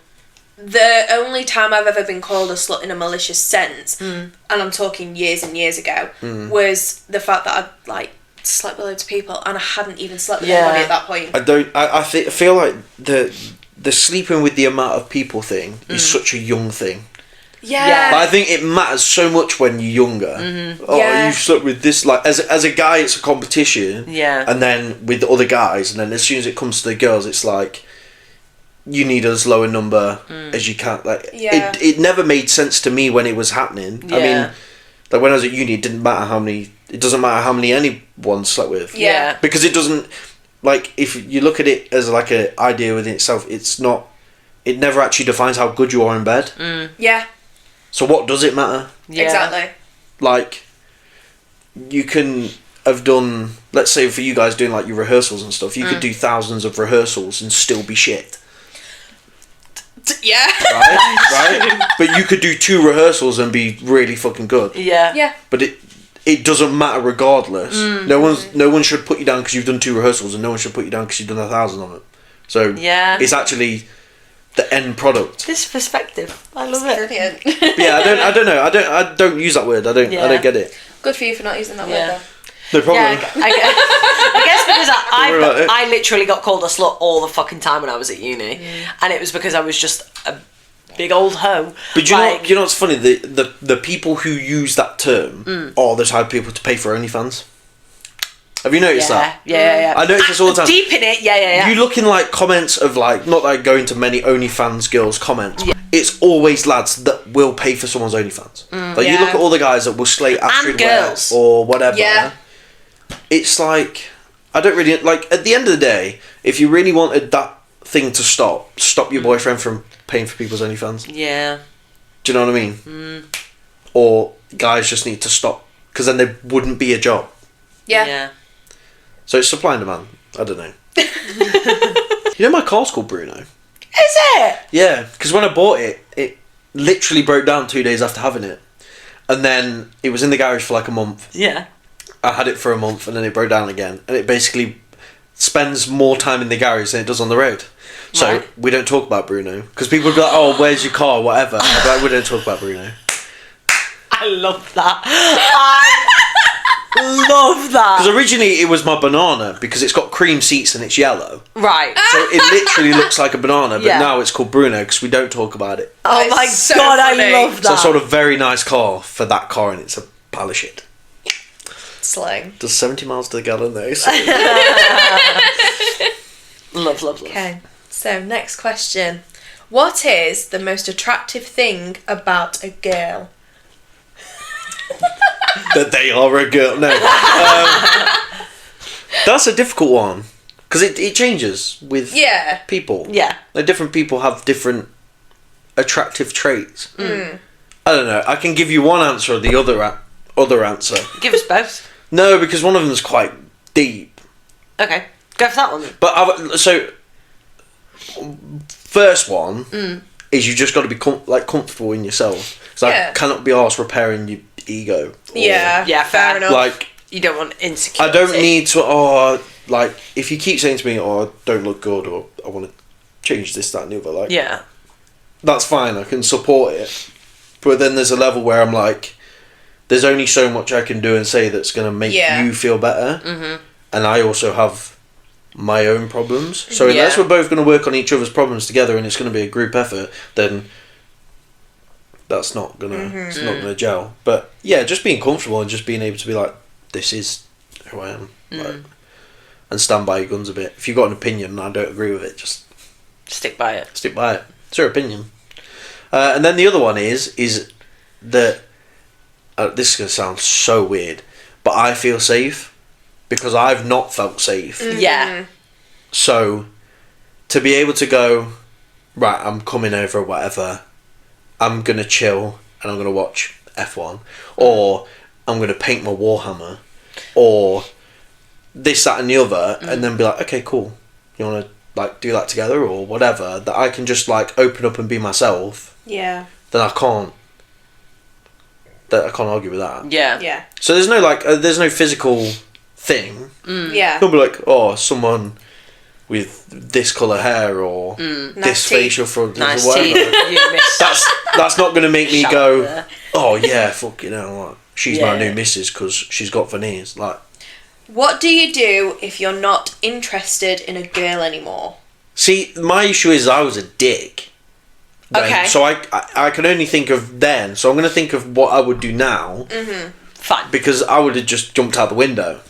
S1: But the only time I've ever been called a slut in a malicious sense, and I'm talking years and years ago, was the fact that I'd, like, slept with loads of people and I hadn't even slept with anybody at that point.
S3: I feel like the sleeping with the amount of people thing is such a young thing.
S1: Yeah.
S3: But I think it matters so much when you're younger. You slept with this, like, as a guy it's a competition.
S2: Yeah.
S3: And then with the other guys, and then as soon as it comes to the girls, it's like you need as low a number as you can. Like it never made sense to me when it was happening. I mean, like when I was at uni, it doesn't matter how many anyone slept with.
S2: Yeah.
S3: Because it doesn't, like, if you look at it as like an idea within itself, it never actually defines how good you are in bed.
S1: Yeah.
S3: So what does it matter?
S1: Yeah. Exactly.
S3: Like, you can have done, let's say for you guys doing like your rehearsals and stuff, you could do thousands of rehearsals and still be shit.
S1: Yeah.
S3: Right? But you could do 2 rehearsals and be really fucking good.
S2: Yeah.
S1: Yeah.
S3: But it doesn't matter regardless. No one should put you down because you've done 2 rehearsals, and no one should put you down because you've done 1,000 of it. So it's actually the end product.
S2: This perspective, I love it.
S1: Brilliant.
S3: But yeah, I don't know. I don't use that word. I don't get it.
S1: Good for you for not using that word though.
S3: No problem.
S2: Yeah, I guess because I literally got called a slut all the fucking time when I was at uni, and it was because I was just a big old hoe.
S3: But you know what's funny? The people who use that term are the type of people to pay for OnlyFans. Have you noticed that?
S2: Yeah.
S3: I notice this all the time.
S2: Deep in it, yeah.
S3: You look in like comments of like, not that I go into many OnlyFans girls' comments. Yeah. It's always lads that will pay for someone's OnlyFans. Like you look at all the guys that will slay Astrid
S2: girls
S3: or whatever.
S1: Yeah.
S3: It's like, I don't really like. At the end of the day, if you really wanted that thing to stop your boyfriend from paying for people's OnlyFans.
S2: Yeah.
S3: Do you know what I mean? Or guys just need to stop because then there wouldn't be a job.
S1: Yeah.
S3: So it's supply and demand. I don't know. You know my car's called Bruno?
S2: Is it?
S3: Yeah, because when I bought it, it literally broke down 2 days after having it. And then it was in the garage for like a month.
S2: Yeah.
S3: I had it for a month and then it broke down again. And it basically spends more time in the garage than it does on the road. So we don't talk about Bruno. Because people would be like, oh, where's your car? Whatever. I'd be like, we don't talk about Bruno.
S2: I love that. I love that.
S3: Because originally it was my banana because it's got cream seats and it's yellow.
S2: Right.
S3: So it literally looks like a banana, but now it's called Bruno because we don't talk about it.
S2: Oh my
S1: so
S2: god,
S1: funny.
S2: I love that.
S3: So I sold a very nice car for that car and it's a pile of shit.
S1: Slang.
S3: Does 70 miles to the gallon though. So.
S2: Love.
S1: Okay. So next question. What is the most attractive thing about a girl?
S3: That they are a girl. No. That's a difficult one. Because it changes with people.
S2: Yeah.
S3: Like different people have different attractive traits. I don't know. I can give you one answer or the other answer.
S2: Give us both.
S3: No, because one of them is quite deep.
S2: Okay. Go for that one.
S3: But so first one is you just got to be comfortable in yourself. So I cannot be arsed repairing your ego.
S1: Yeah, fair enough.
S3: Like
S2: you don't want insecurity.
S3: I don't need to. Like if you keep saying to me, "Oh, I don't look good," or "I want to change this, that, and the other," like that's fine. I can support it. But then there's a level where I'm like, there's only so much I can do and say that's going to make you feel better, and I also have my own problems. So unless we're both going to work on each other's problems together and it's going to be a group effort, then that's not gonna it's not gonna gel. But yeah, just being comfortable and just being able to be like, this is who I am, like, and stand by your guns a bit. If you've got an opinion and I don't agree with it, just
S2: stick by it.
S3: Stick by it. It's your opinion. And then the other one is that this is gonna sound so weird, but I feel safe because I've not felt safe.
S2: Yeah.
S3: So to be able to go, right, I'm coming over or whatever, I'm going to chill and I'm going to watch F1, or I'm going to paint my Warhammer, or this, that and the other, and then be like, okay, cool, you want to like do that together or whatever, that I can just like open up and be myself, then I can't argue with that.
S2: Yeah.
S3: So there's no like there's no physical thing. Don't be like, oh, someone with this colour hair or this
S1: nice
S3: facial front
S2: nice
S3: or whatever. That's not going to make me go,
S2: there.
S3: oh yeah, fuck, you know, like, she's my new missus because she's got veneers. Like,
S1: what do you do if you're not interested in a girl anymore?
S3: see, my issue is I was a dick. Then,
S2: Okay.
S3: So I can only think of then. So I'm going to think of what I would do now.
S2: Fine.
S3: Because I would have just jumped out the window.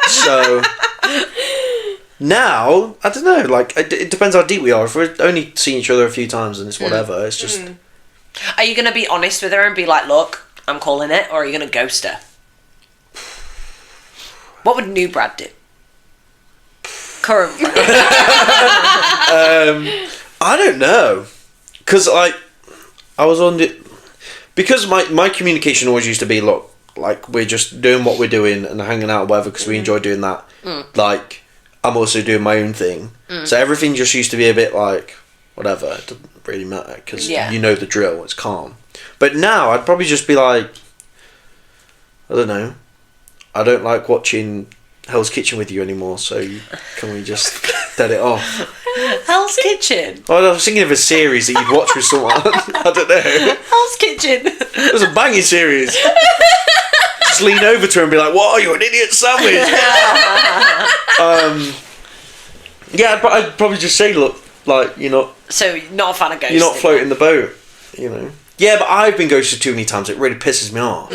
S3: So now, I don't know, like, it depends how deep we are. If we're only seeing each other a few times and it's whatever, it's just...
S2: Are you going to be honest with her and be like, look, I'm calling it, or are you going to ghost her? What would new Brad do? Current Brad.
S3: I don't know. Because, like, I was on... Because my communication always used to be, look, like we're just doing what we're doing and hanging out or whatever because we enjoy doing that. Like I'm also doing my own thing, so everything just used to be a bit like whatever. It doesn't really matter because you know the drill. It's calm. But now I'd probably just be like, I don't know. I don't like watching Hell's Kitchen with you anymore, so can we just dead it off?
S2: Hell's Kitchen?
S3: Oh, I was thinking of a series that you'd watch with someone. I don't know.
S2: Hell's Kitchen.
S3: It was a banging series. Just lean over to her and be like, "What are you, an idiot sandwich?" Yeah, but I'd probably just say, look, like, you're not...
S2: So, not a fan of ghosting?
S3: You're not floating the boat, you know? Yeah, but I've been ghosted too many times. It really pisses me off.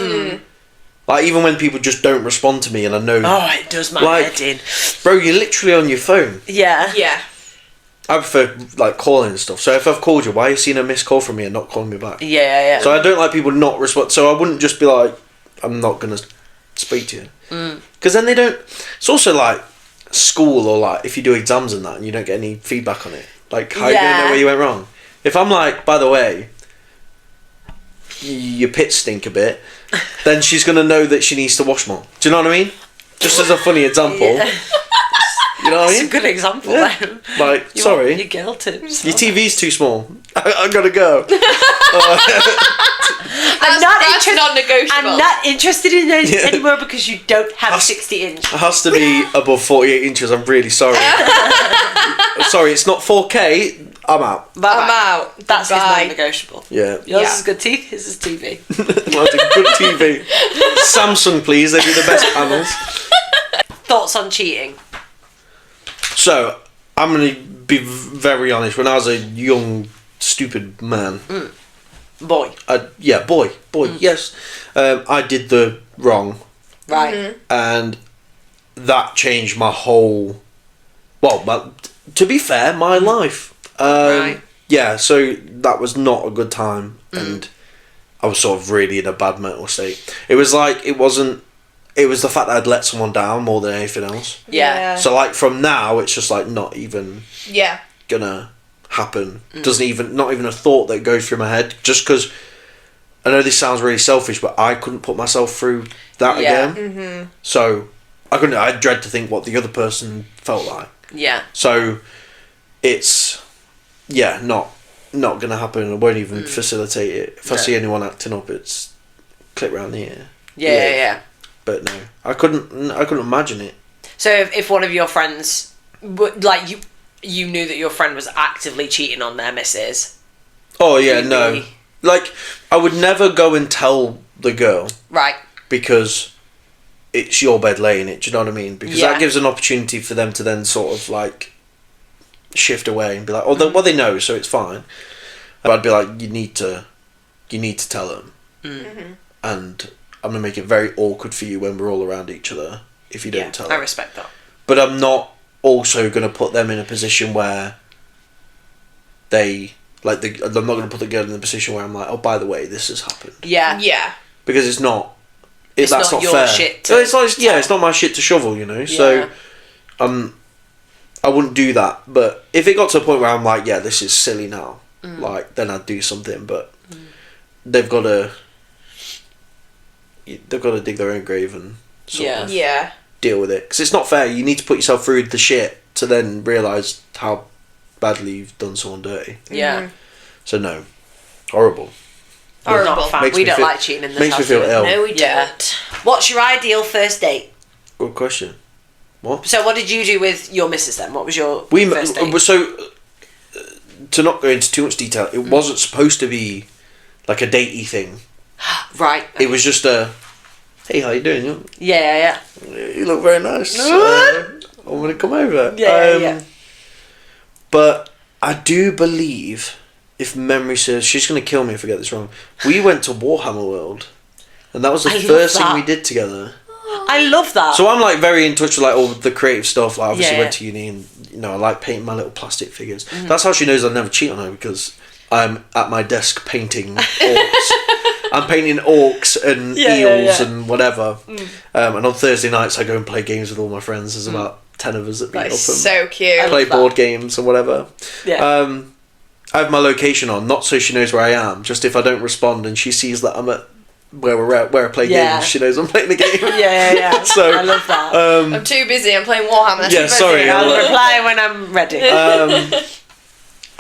S3: Like, even when people just don't respond to me and I know...
S2: Oh, it does my head in.
S3: Bro, you're literally on your phone.
S2: Yeah.
S1: Yeah.
S3: I prefer, like, calling and stuff. So if I've called you, why are you seeing a missed call from me and not calling me back?
S2: Yeah.
S3: So I don't like people not respond. So I wouldn't just be like, I'm not going to speak to you. Because then they don't... It's also, like, school or, like, if you do exams and that and you don't get any feedback on it. Like, how are you going to know where you went wrong? If I'm like, by the way... your pits stink a bit, then she's going to know that she needs to wash more. Do you know what I mean? Just as a funny example. Yeah. You know what I mean?
S2: It's a good example.
S3: Yeah. Like, sorry.
S2: Your girl tips.
S3: Your TV's too small. I'm going to go.
S2: I'm
S1: non-negotiable.
S2: not interested in it anymore because you don't have a 60 inch.
S3: It has to be above 48 inches. I'm really sorry. Sorry, it's not 4K. I'm out.
S2: I'm out. That's his non-negotiable.
S3: Yeah.
S2: Yours is good teeth. His is TV.
S3: That's a good TV. Samsung, please. They do the best panels.
S2: Thoughts on cheating?
S3: So, I'm going to be very honest. When I was a young, stupid man...
S2: Boy.
S3: Boy, yes. I did the wrong.
S2: Right.
S3: And that changed my whole... Well, to be fair, my life.
S2: Right.
S3: Yeah, so that was not a good time. And I was sort of really in a bad mental state. It was like, it was the fact that I'd let someone down more than anything else.
S2: Yeah.
S3: So, like, from now, it's just, like, not even...
S1: Yeah.
S3: Gonna happen. Not even a thought that goes through my head, just because I know this sounds really selfish, but I couldn't put myself through that again. So I dread to think what the other person felt like. So it's not gonna happen. I won't even facilitate it. If I see anyone acting up, it's clip round the ear.
S2: Yeah.
S3: But no, I couldn't imagine it.
S2: So if one of your friends like you knew that your friend was actively cheating on their missus.
S3: Oh yeah, no. Like, I would never go and tell the girl. Right. Because it's your bed laying it, do you know what I mean? Because that gives an opportunity for them to then sort of, like, shift away and be like, well, they know, so it's fine. But I'd be like, you need to tell them. And I'm going to make it very awkward for you when we're all around each other if you don't tell them.
S2: I respect that.
S3: But I'm not also going to put them in a position where they... Like, I'm not going to put the girl in the position where I'm like, oh, by the way, this has happened.
S1: Yeah.
S3: Because it's not...
S2: It's
S3: that's
S2: not your
S3: fair.
S2: shit to...
S3: It's not my shit to shovel, you know? Yeah. So, I wouldn't do that. But if it got to a point where I'm like, yeah, this is silly now, like, then I'd do something. But they've got to dig their own grave and sort of deal with it. Because it's not fair. You need to put yourself through the shit to then realise how badly you've done someone dirty.
S2: Yeah.
S3: So no. Horrible.
S2: We don't like cheating in this house.
S3: Makes me feel ill.
S1: No, we don't.
S2: What's your ideal first date?
S3: Good question. What?
S2: So what did you do with your missus then? What was your first date?
S3: So, to not go into too much detail, it wasn't supposed to be like a datey thing.
S2: Right.
S3: Okay. It was just a, hey, how you doing?
S2: Yeah.
S3: You look very nice. I'm going to come over.
S2: Yeah.
S3: But I do believe, if memory serves, she's going to kill me if I get this wrong. We went to Warhammer World, and that was the first thing we did together.
S2: I love that.
S3: So I'm like very in touch with like all the creative stuff. Like obviously went to uni, and I like painting my little plastic figures. That's how she knows I'd never cheat on her, because I'm at my desk painting orcs. I'm painting orcs and eels and whatever. And on Thursday nights I go and play games with all my friends. There's about 10 of us that meet up and
S1: so cute.
S3: play board games and whatever.
S2: Yeah.
S3: I have my location on, not so she knows where I am, just if I don't respond and she sees that I'm at where I play games. She knows I'm playing the game.
S2: Yeah. So I love that.
S1: I'm too busy. I'm playing Warhammer.
S3: Yeah, sorry.
S2: I'll reply when I'm ready.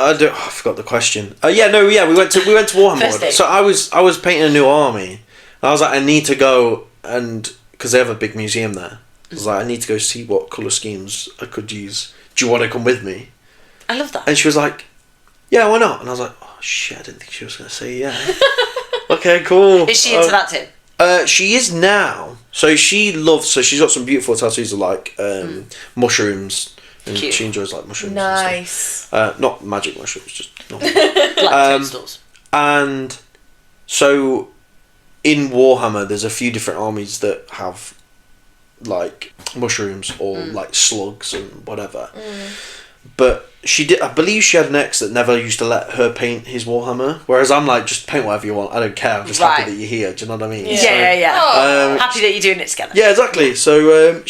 S3: I forgot the question. We went to Warhammer World. So I was painting a new army. And I was like, I need to go, and because they have a big museum there. I was like, I need to go see what colour schemes I could use. Do you want to come with me?
S2: I love that.
S3: And she was like, yeah, why not? And I was like, oh shit, I didn't think she was going to say yeah. Okay, cool.
S2: Is she into that too?
S3: She is now. So she's got some beautiful tattoos of like mushrooms. And
S2: Cute.
S3: She enjoys like mushrooms.
S1: Nice.
S3: And stuff. Not magic mushrooms, just normal.
S2: Like toadstools.
S3: And so in Warhammer, there's a few different armies that have like mushrooms or like slugs and whatever. But I believe she had an ex that never used to let her paint his Warhammer, whereas I'm like, just paint whatever you want, I don't care, I'm just happy that you're here, do you know what I mean?
S2: Yeah. Happy that you're doing it together.
S3: Yeah, exactly. So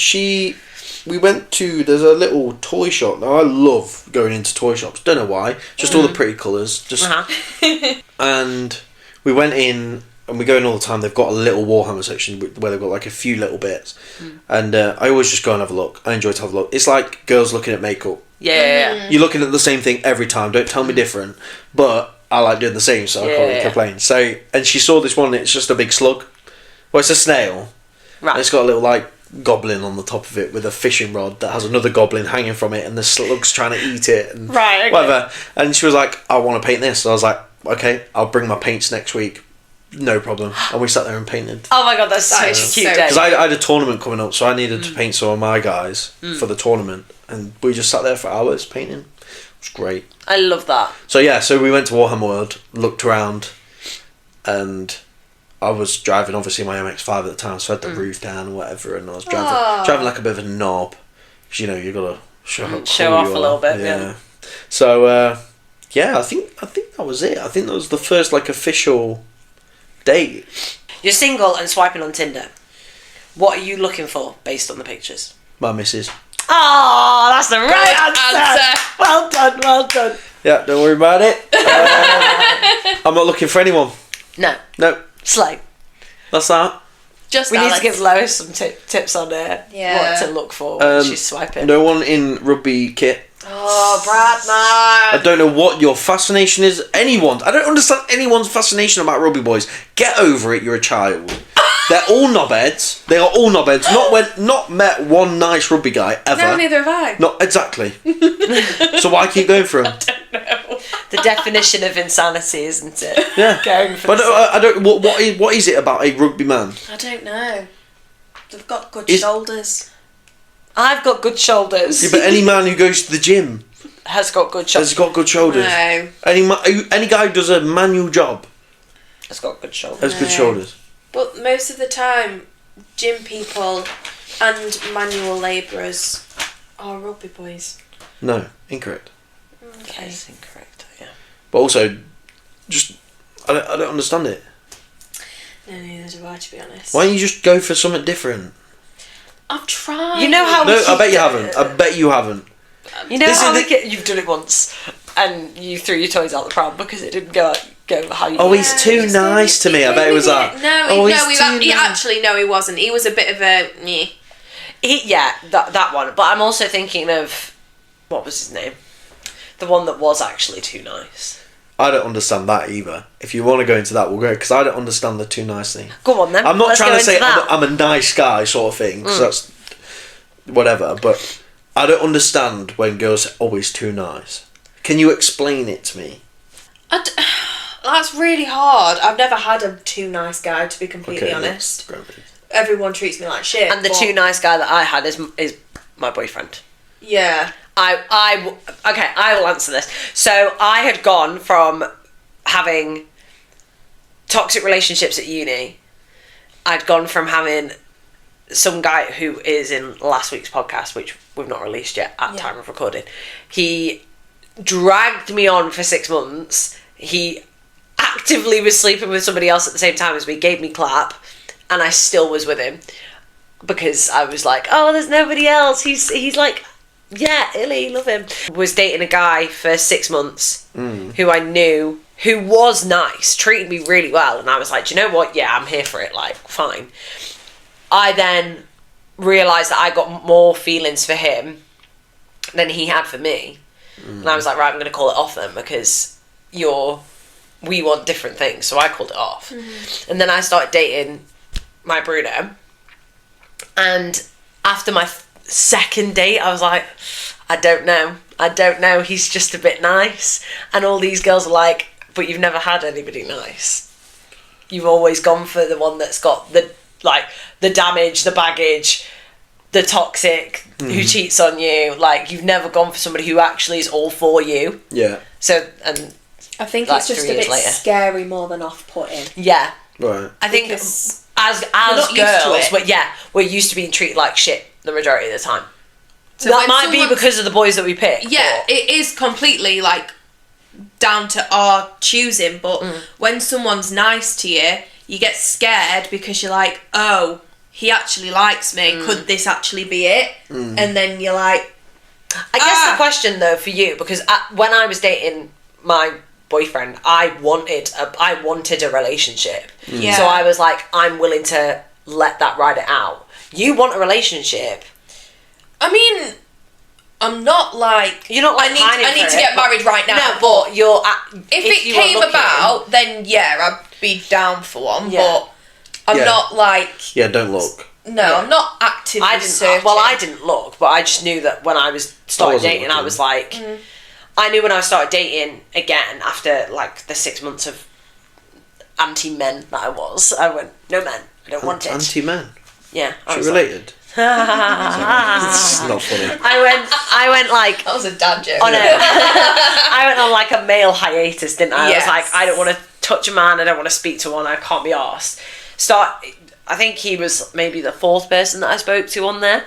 S3: we went to, there's a little toy shop. Now I love going into toy shops, don't know why, just all the pretty colours, and we went in, and we go in all the time. They've got a little Warhammer section where they've got like a few little bits, and I always just go and have a look. I enjoy to have a look. It's like girls looking at makeup.
S2: Yeah.
S3: You're looking at the same thing every time. Don't tell me different. But I like doing the same, so I can't really complain. So, and she saw this one. It's just a big slug. Well, it's a snail. Right. And it's got a little like goblin on the top of it with a fishing rod that has another goblin hanging from it, and the slug's trying to eat it and whatever. And she was like, "I want to paint this." So I was like, "Okay, I'll bring my paints next week." No problem. And we sat there and painted.
S2: Oh my god, that's such a cute day.
S3: Because I had a tournament coming up, so I needed to paint some of my guys for the tournament. And we just sat there for hours painting. It was great.
S2: I love that.
S3: So we went to Warhammer World, looked around, and I was driving obviously my MX-5 at the time, so I had the roof down and whatever, and I was driving like a bit of a knob. Because, you know, you've got to show
S2: off a little bit, yeah.
S3: So, I think that was it. I think that was the first like official date.
S2: You're single and swiping on Tinder. What are you looking for based on the pictures?
S3: My missus.
S2: Oh, that's the right answer. Well done.
S3: Yeah, don't worry about it. I'm not looking for anyone.
S2: No. Slay.
S3: That's that.
S2: We need to give Lois some tips on what to look for when she's swiping.
S3: No one in rugby kit.
S1: Oh, Brad, no.
S3: I don't know what your fascination is. I don't understand anyone's fascination about rugby boys. Get over it, you're a child. They're all knobheads. They are all knobheads. Not met one nice rugby guy ever.
S1: No, neither have I.
S3: Not exactly. So why keep going for him?
S2: I don't know. The definition of insanity, isn't it?
S3: Yeah.
S2: Going for
S3: but I don't. What is it about a rugby man?
S1: I don't know. They've got good shoulders.
S2: I've got good shoulders.
S3: Yeah, but any man who goes to the gym
S2: has got good shoulders.
S3: Has got good shoulders.
S1: No.
S3: Any guy who does a manual job
S2: has got good shoulders.
S3: Has good shoulders.
S1: But most of the time, gym people and manual labourers are rugby boys.
S3: No, incorrect.
S2: Okay. That's incorrect, yeah.
S3: But also, just I don't understand it.
S1: No, neither do I, to be honest.
S3: Why don't you just go for something different?
S1: I've tried.
S2: You know how
S3: I bet you haven't. I bet you haven't.
S2: You know how you've done it once and you threw your toys out the pram because it didn't go how you.
S3: Oh, he's too nice to me. I bet it was that.
S1: He wasn't. He was a bit of a.
S2: That one. But I'm also thinking of what was his name? The one that was actually too nice.
S3: I don't understand that either. If you want to go into that, we'll go, because I don't understand the too nice thing.
S2: Go on then.
S3: I'm not trying to say I'm a nice guy sort of thing, because that's whatever, but I don't understand when girls are always too nice. Can you explain it to me?
S1: That's really hard. I've never had a too nice guy, to be completely honest. Everyone treats me like shit.
S2: And the too nice guy that I had is my boyfriend.
S1: Yeah.
S2: I will answer this. So I had gone from having toxic relationships at uni. I'd gone from having some guy who is in last week's podcast, which we've not released yet at time of recording. He dragged me on for 6 months. He actively was sleeping with somebody else at the same time as me, gave me clap, and I still was with him because I was like, oh, there's nobody else. He's like Yeah, Illy, love him. Was dating a guy for 6 months who I knew, who was nice, treated me really well, and I was like, do you know what? Yeah, I'm here for it, like, fine. I then realised that I got more feelings for him than he had for me. And I was like, right, I'm going to call it off then, because we want different things, so I called it off. And then I started dating my Bruno, and after my second date, I was like, I don't know, he's just a bit nice. And all these girls are like, but you've never had anybody nice. You've always gone for the one that's got the damage, the baggage, the toxic, who cheats on you. Like, you've never gone for somebody who actually is all for you.
S3: Yeah.
S2: So, and
S1: I think it's just a bit scary more than off-putting.
S2: Yeah.
S3: Right.
S2: I think as girls, we're used to being treated like shit the majority of the time. So that might be because of the boys that we pick.
S1: Yeah, it is completely, like, down to our choosing, but when someone's nice to you, you get scared because you're like, oh, he actually likes me. Could this actually be it? And then you're like...
S2: I guess the question, though, for you, because when I was dating my boyfriend, I wanted a relationship.
S1: Yeah.
S2: So I was like, I'm willing to let that ride it out. You want a relationship.
S1: I mean, I'm not like...
S2: You're not like,
S1: I need to get married right now.
S2: No, but you're...
S1: If it came about, then yeah, I'd be down for one, but I'm not like...
S3: Yeah, don't look.
S1: No, I'm not actively searching.
S2: Well, I didn't look, but I just knew that when I started dating, I was like... I knew when I started dating again, after like the 6 months of anti-men that I went, no men, I don't want it.
S3: Anti-men?
S2: Yeah.
S3: Is she related? It's not funny.
S2: I went like...
S1: That was a dad joke.
S2: Oh no. I went on like a male hiatus, didn't I?
S1: Yes.
S2: I was like, I don't want to touch a man, I don't want to speak to one, I can't be arsed. I think he was maybe the 4th person that I spoke to on there.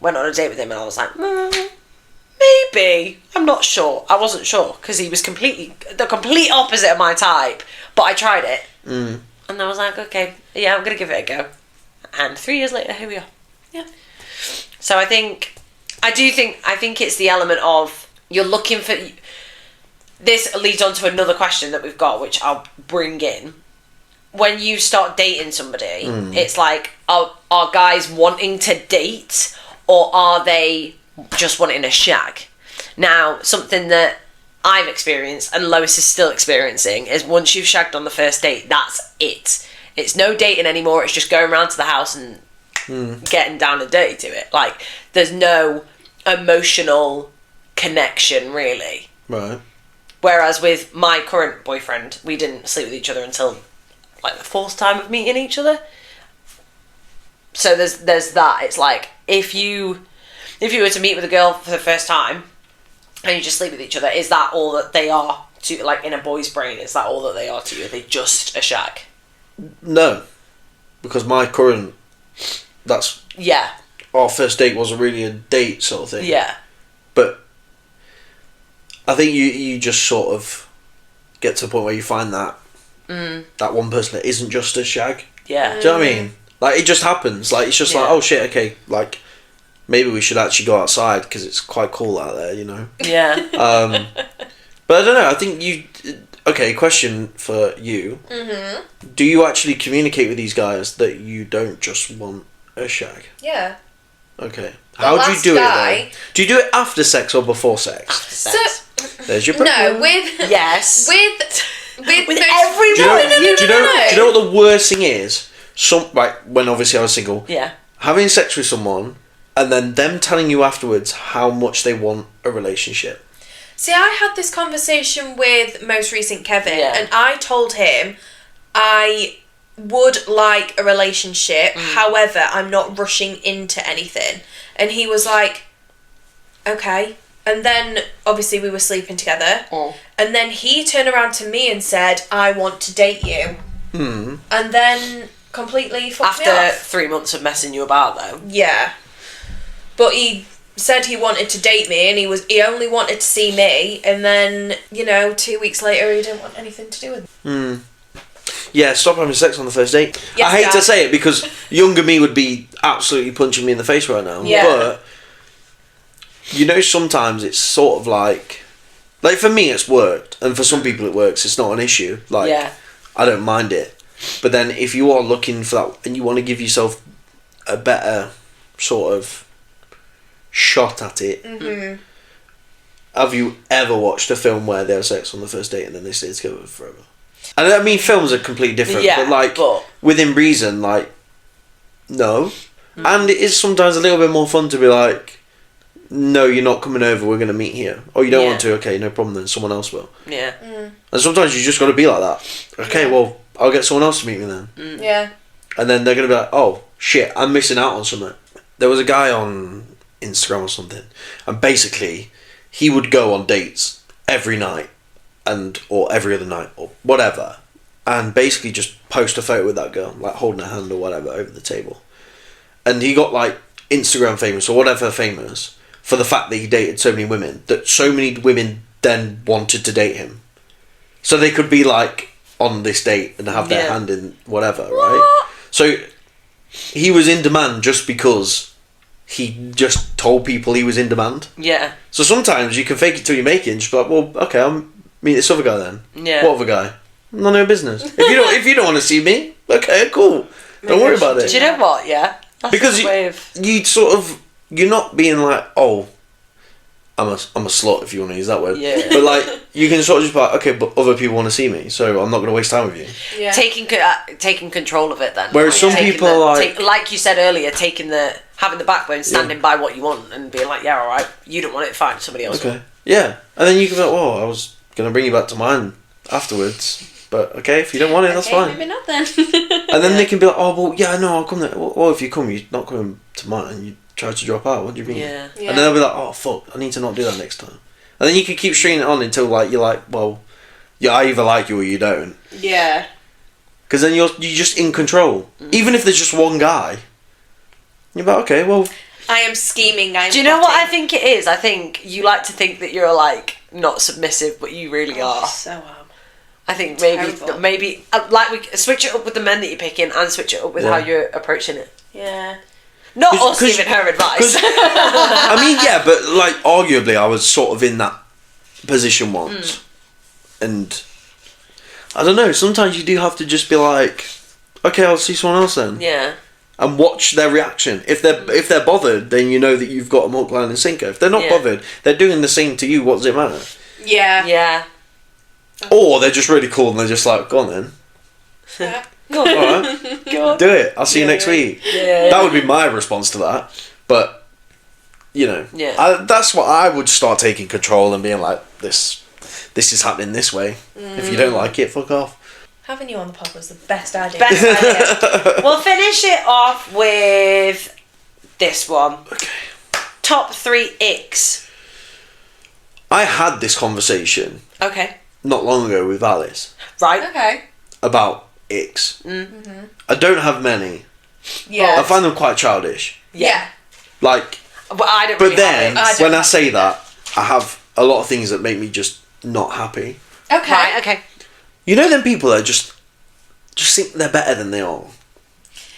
S2: Went on a date with him and I was like, maybe. I'm not sure. I wasn't sure because he was the complete opposite of my type. But I tried it. And I was like, okay, yeah, I'm going to give it a go. And 3 years later, here we are.
S1: Yeah.
S2: So I think it's the element of you're looking for... This leads on to another question that we've got, which I'll bring in. When you start dating somebody, it's like, are guys wanting to date or are they just wanting a shag? Now, something that I've experienced and Lois is still experiencing is once you've shagged on the first date, that's it. It's no dating anymore. It's just going around to the house and getting down and dirty to it. Like, there's no emotional connection, really.
S3: Right.
S2: Whereas with my current boyfriend, we didn't sleep with each other until like the 4th time of meeting each other. So there's that. It's like, if you were to meet with a girl for the first time and you just sleep with each other, is that all that they are to, like, in a boy's brain? Is that all that they are to you? Are they just a shag?
S3: No, because my current, our first date wasn't really a date sort of thing.
S2: Yeah.
S3: But I think you just sort of get to the point where you find that that one person that isn't just a shag.
S2: Yeah.
S3: Do you know what I mean? Like, it just happens. Like, it's just like, oh shit, okay, like, maybe we should actually go outside because it's quite cool out there, you know?
S2: Yeah.
S3: But I don't know, I think okay, question for you. Do you actually communicate with these guys that you don't just want a shag?
S1: Yeah.
S3: Okay. How do you do it though? Do you do it after sex or before sex?
S2: After sex.
S3: There's your problem.
S1: No, with...
S2: Yes.
S1: With
S2: everyone.
S3: Do you know what the worst thing is? When obviously I was single.
S2: Yeah.
S3: Having sex with someone and then them telling you afterwards how much they want a relationship.
S1: See, I had this conversation with most recent Kevin, and I told him I would like a relationship, however, I'm not rushing into anything. And he was like, okay. And then, obviously, we were sleeping together. And then he turned around to me and said, I want to date you. And then completely fucked me off.
S2: After 3 months of messing you about, though.
S1: Yeah. But he said he wanted to date me and he only wanted to see me. And then, 2 weeks later, he didn't want anything to do with me.
S3: Yeah, stop having sex on the first date.
S1: Yes,
S3: I hate to
S1: Dad.
S3: say it because younger me would be absolutely punching me in the face right now.
S1: Yeah.
S3: But you know, sometimes it's sort of like for me it's worked, and for some people it works. It's not an issue. Like, I don't mind it. But then if you are looking for that and you want to give yourself a better sort of shot at it, have you ever watched a film where they have sex on the first date and then they stay together forever? And I mean, films are completely different, but within reason, no. And it is sometimes a little bit more fun to be like, no, you're not coming over, we're going to meet here. Oh, you don't want to? Okay, no problem then, someone else will.
S2: Yeah.
S3: And sometimes you just got to be like that. Okay, well, I'll get someone else to meet me then.
S1: Yeah.
S3: And then they're going to be like, oh, shit, I'm missing out on something. There was a guy on Instagram or something, and basically, he would go on dates every night, or every other night, or whatever, and basically just post a photo with that girl, like holding her hand or whatever over the table. And he got like Instagram famous or whatever famous for the fact that he dated so many women, that so many women then wanted to date him. So they could be like on this date and have their hand in whatever, right? So he was in demand just because he just told people he was in demand.
S2: Yeah.
S3: So sometimes you can fake it till you make it and just be like, well, okay, I'll meet this other guy then.
S2: Yeah.
S3: What other guy? None of your business. If you don't want to see me, okay, cool. Don't worry about it.
S2: Do you know what? Yeah. That's
S3: because you're not being like, oh, I'm a slut, if you want to use that word.
S2: Yeah.
S3: But like, you can sort of just be like, okay, but other people want to see me, so I'm not going to waste time with you.
S2: Yeah. Taking control of it then.
S3: Whereas some people are
S2: like you said earlier, having the backbone, standing by what you want, and being like, yeah, all right, you don't want it, fine, somebody else.
S3: Okay. Yeah, and then you can be like, well, I was going to bring you back to mine afterwards. But okay, if you don't want it, that's fine.
S1: Maybe not then.
S3: And then they can be like, oh, well, yeah, no, I'll come there. Well, if you come, you're not coming to mine, and you try to drop out. What do you mean?
S2: Yeah.
S3: And then they'll be like, oh, fuck, I need to not do that next time. And then you can keep stringing it on until like you're like, well, yeah, I either like you or you don't.
S1: Yeah.
S3: Because then you're just in control. Even if there's just one guy, you're like, okay, well,
S1: I am scheming.
S2: Do you know what I think it is? I think you like to think that you're like not submissive, but you really are.
S1: So am.
S2: I think maybe like we switch it up with the men that you're picking and switch it up with how you're approaching it.
S1: Yeah.
S2: Not us giving her advice.
S3: I mean, yeah, but like arguably, I was sort of in that position once, and I don't know. Sometimes you do have to just be like, okay, I'll see someone else then.
S2: Yeah.
S3: And watch their reaction. If they're bothered, then you know that you've got them hook, line, and sinker. If they're not bothered, they're doing the same to you. What does it matter?
S1: Yeah.
S2: Yeah.
S3: Or they're just really cool and they're just like, go on then.
S1: Yeah.
S2: Go on.
S3: Alright.
S2: Go on.
S3: Do it. I'll see you next week.
S2: Yeah.
S3: That would be my response to that. But, you know, that's what I would start taking control and being like, this is happening this way. If you don't like it, fuck off.
S1: Having you on the pod was the best idea.
S2: We'll finish it off with this one.
S3: Okay.
S2: Top 3 icks.
S3: I had this conversation.
S2: Okay.
S3: Not long ago with Alice.
S2: Right.
S1: Okay.
S3: About icks. Mm-hmm. I don't have many.
S1: Yeah.
S3: I find them quite childish.
S1: Yeah.
S3: Like.
S2: But I don't.
S3: But
S2: really
S3: then,
S2: have
S3: when I say that, I have a lot of things that make me just not happy.
S1: Okay.
S2: Right. Okay.
S3: You know them people that just think they're better than they are.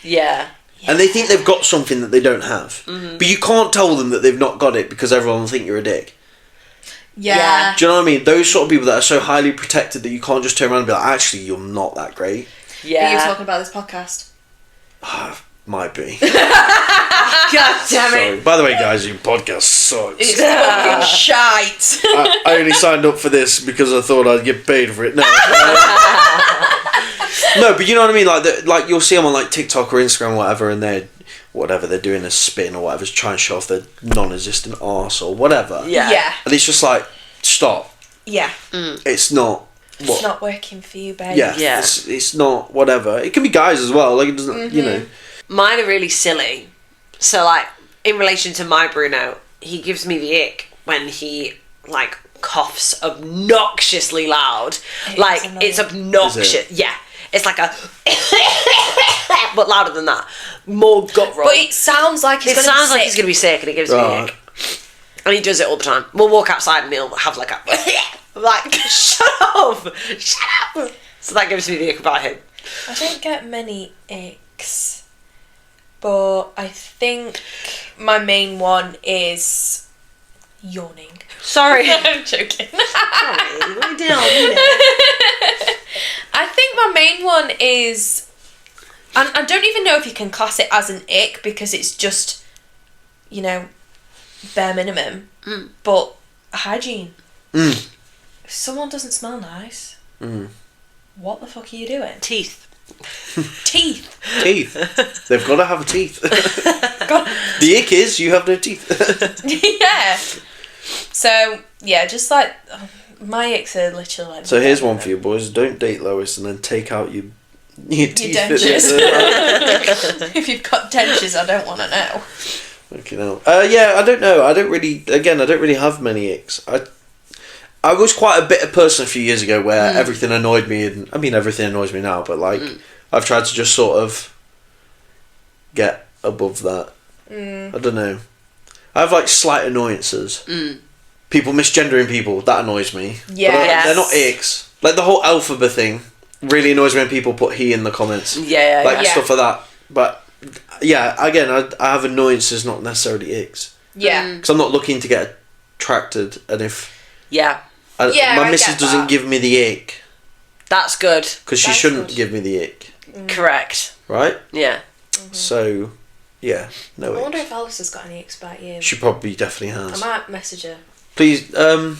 S2: Yeah.
S3: And they think they've got something that they don't have. Mm-hmm. But you can't tell them that they've not got it because everyone will think you're a dick.
S1: Yeah.
S3: Do you know what I mean? Those sort of people that are so highly protected that you can't just turn around and be like, actually, you're not that great.
S1: Yeah. Are you talking about this podcast?
S3: Might be.
S2: God damn it.
S3: Sorry. By the way, guys, your podcast sucks.
S1: It's fucking shite.
S3: I only signed up for this because I thought I'd get paid for it. No. No, but you know what I mean? Like you'll see them on like TikTok or Instagram or whatever, and they're doing a spin or whatever, trying to show off their non-existent arse or whatever.
S1: Yeah.
S3: And it's just like, stop.
S1: Yeah.
S3: It's not.
S1: It's not working for you, babe.
S3: Yeah. It's not whatever. It can be guys as well. Like it doesn't. You know.
S2: Mine are really silly. So like in relation to my Bruno, he gives me the ick when he like coughs obnoxiously loud. It's obnoxious. Yeah. It's like a but louder than that. More gut roll.
S1: But it sounds like he's
S2: going to be sick and it gives me the ick. And he does it all the time. We'll walk outside and he'll have like a I'm like, shut up. So that gives me the ick about him.
S1: I don't get many icks, but I think my main one is yawning.
S2: Sorry.
S1: I'm joking.
S2: Sorry,
S1: I think my main one is, and I don't even know if you can class it as an ick because it's just, you know, bare minimum. But hygiene. If someone doesn't smell nice, what the fuck are you doing?
S2: Teeth.
S1: Teeth.
S3: They've got to have teeth. The ick is you have no teeth.
S1: Yeah. So yeah, just like my icks are literally like.
S3: So here's one for you boys: don't date Lois and then take out your teeth.
S1: Dentures. If you've got dentures, I don't want to know.
S3: Okay, no. Yeah, I don't know. I don't really have many icks. I was quite a bitter person a few years ago where everything annoyed me, and I mean everything annoys me now, but like I've tried to just sort of get above that. I don't know. I have like slight annoyances. People misgendering people, that annoys me.
S1: Yeah,
S3: they're not icks. Like the whole alphabet thing really annoys me when people put he in the comments.
S2: Yeah.
S3: Stuff like that. But yeah, again, I have annoyances, not necessarily icks.
S1: Yeah.
S3: Because I'm not looking to get attracted, and if my missus doesn't give me the ick.
S2: That's good.
S3: Because she shouldn't give me the ick.
S2: Correct.
S3: Right?
S2: Yeah.
S3: So, yeah, no icks.
S1: I wonder if Alice has got any icks about you.
S3: She probably definitely has.
S1: I might message her.
S3: Please,
S2: what does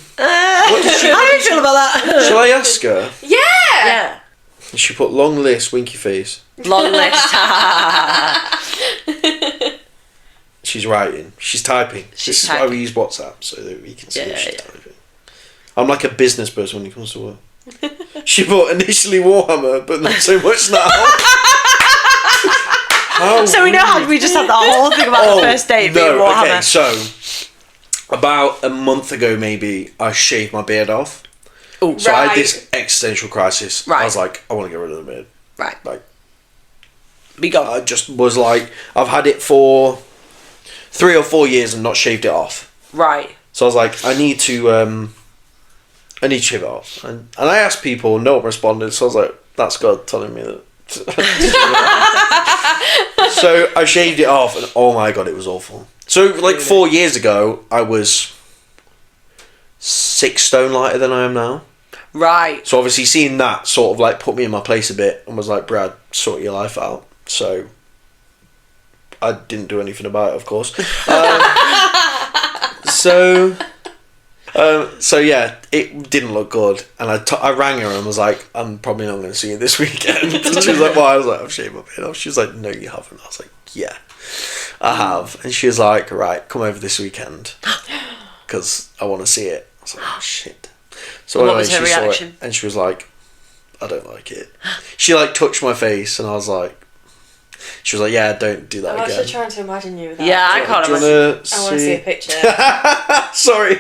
S2: she... How do you feel about that?
S3: Shall I ask her?
S1: Yeah!
S3: She put long list, winky face.
S2: Long list.
S3: She's writing. She's typing. This is why we use WhatsApp, so that we can see if she's typing. I'm like a business person when it comes to work. She bought initially Warhammer, but not so much now.
S2: So we know how we just had the whole thing about the first date being Warhammer.
S3: Okay, so about a month ago maybe, I shaved my beard off.
S2: Ooh,
S3: so I had this existential crisis.
S2: Right.
S3: I was like, I want to get rid of the beard.
S2: Right.
S3: Like,
S2: be gone.
S3: I just was like, I've had it for 3 or 4 years and not shaved it off.
S2: Right.
S3: So I was like, I need to shave it off. And I asked people, no one responded, so I was like, that's God telling me that. So I shaved it off and oh my God, it was awful. So like 4 years ago, I was 6 stone lighter than I am now.
S2: Right.
S3: So obviously seeing that sort of like put me in my place a bit and was like, Brad, sort your life out. So I didn't do anything about it, of course. So yeah, it didn't look good, and I rang her and was like, I'm probably not going to see you this weekend. She was like, well, I was like, I've shaved my beard off. She was like, no, you haven't. I was like, yeah, I have. And she was like, right, come over this weekend because I want to see it. I was like, oh shit. So
S2: what
S3: anyway,
S2: was her
S3: she
S2: reaction?
S3: saw it, and she was like, I don't like it. She like touched my face, and I was like, she was like, yeah, don't do that again.
S1: I'm actually trying to imagine you with that.
S2: Yeah, I can't imagine.
S1: I want to see a picture.
S3: Sorry.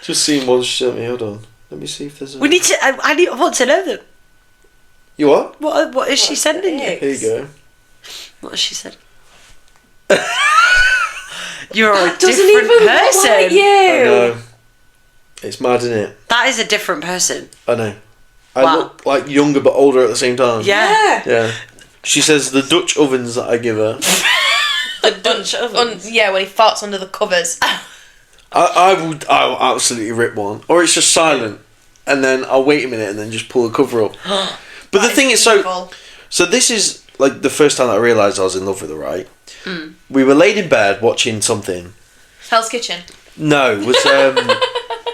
S3: Just seen one she sent me. Hold on. Let me see if there's a...
S2: We need to... I want to know them.
S3: You what?
S2: What is she sending you?
S3: Here you go.
S2: What has she said? You're a
S1: doesn't
S2: different
S1: even
S2: person.
S1: Look like you.
S3: I know. It's mad, isn't it?
S2: That is a different person.
S3: I know. I look like younger but older at the same time.
S2: Yeah.
S3: She says the Dutch ovens that I give her.
S2: The Dutch ovens?
S1: When he farts under the covers.
S3: I'll absolutely rip one. Or it's just silent. And then I'll wait a minute and then just pull the cover up. But the thing is, so this is like the first time that I realised I was in love with her, right? We were laid in bed watching something.
S1: Hell's Kitchen.
S3: No, it was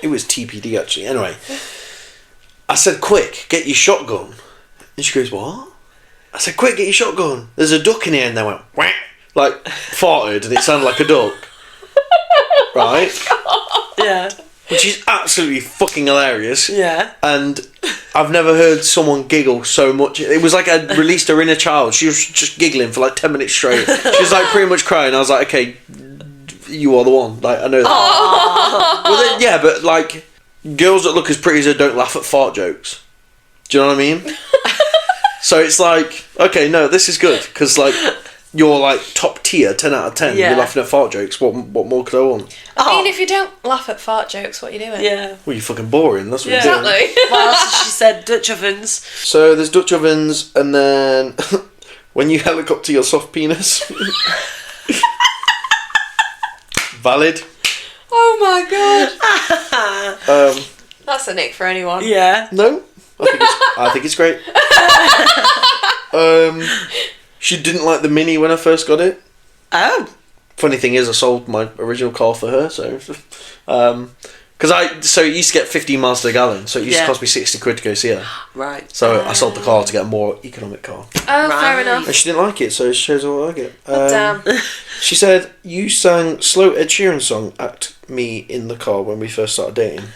S3: it was TPD actually. Anyway, I said, quick, get your shotgun. And she goes, what? I said, quick, get your shotgun. There's a duck in here. And they went, whack, like farted, and it sounded like a duck. Right?
S2: Yeah.
S3: Which is absolutely fucking hilarious.
S2: Yeah.
S3: And I've never heard someone giggle so much. It was like I released her inner child. She was just giggling for like 10 minutes straight. She was like pretty much crying. I was like, okay, you are the one. Like, I know that. Well, then, yeah, but like, girls that look as pretty as her don't laugh at fart jokes. Do you know what I mean? So it's like, okay, no, this is good. Because like, you're like top tier, 10 out of 10.
S2: Yeah.
S3: You're laughing at fart jokes. What more could I want?
S1: I mean, if you don't laugh at fart jokes, what are you doing?
S2: Yeah.
S3: Well, you're fucking boring. That's what you're doing.
S1: Exactly.
S2: What else has she said? Dutch ovens.
S3: So there's Dutch ovens, and then when you helicopter your soft penis. Valid.
S1: Oh my god. That's a nick for anyone.
S2: Yeah.
S3: No, I think it's great. She didn't like the Mini when I first got it.
S2: Oh.
S3: Funny thing is, I sold my original car for her, so because it used to get 15 miles to the gallon, so it used to cost me 60 quid to go see her.
S2: Right.
S3: So I sold the car to get a more economic car.
S1: Oh, fair enough.
S3: And she didn't like it, so it shows I like it.
S1: Damn.
S3: She said, you sang slow Ed Sheeran song at me in the car when we first started dating.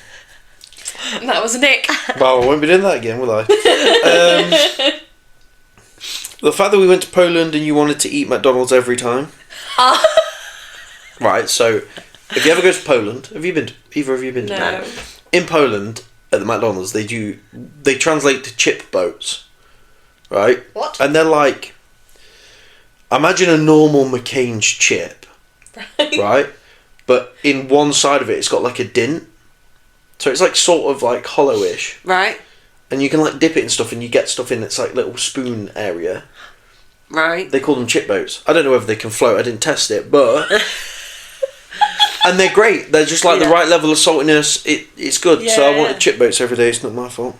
S1: That was a nick.
S3: Well, I won't be doing that again, will I? The fact that we went to Poland and you wanted to eat McDonald's every time. Right, so if you ever go to Poland, have you been to, either of you been to?
S1: No.
S3: In Poland, at the McDonald's, they translate to chip boats, right?
S1: What?
S3: And they're like, imagine a normal McCain's chip, right? But in one side of it, it's got like a dint. So it's like sort of like hollowish.
S2: Right.
S3: And you can like dip it in stuff and you get stuff in its like little spoon area.
S2: Right.
S3: They call them chip boats. I don't know whether they can float. I didn't test it, but... and they're great. They're just like the right level of saltiness. It's good.
S1: Yeah.
S3: So I wanted chip boats every day. It's not my fault.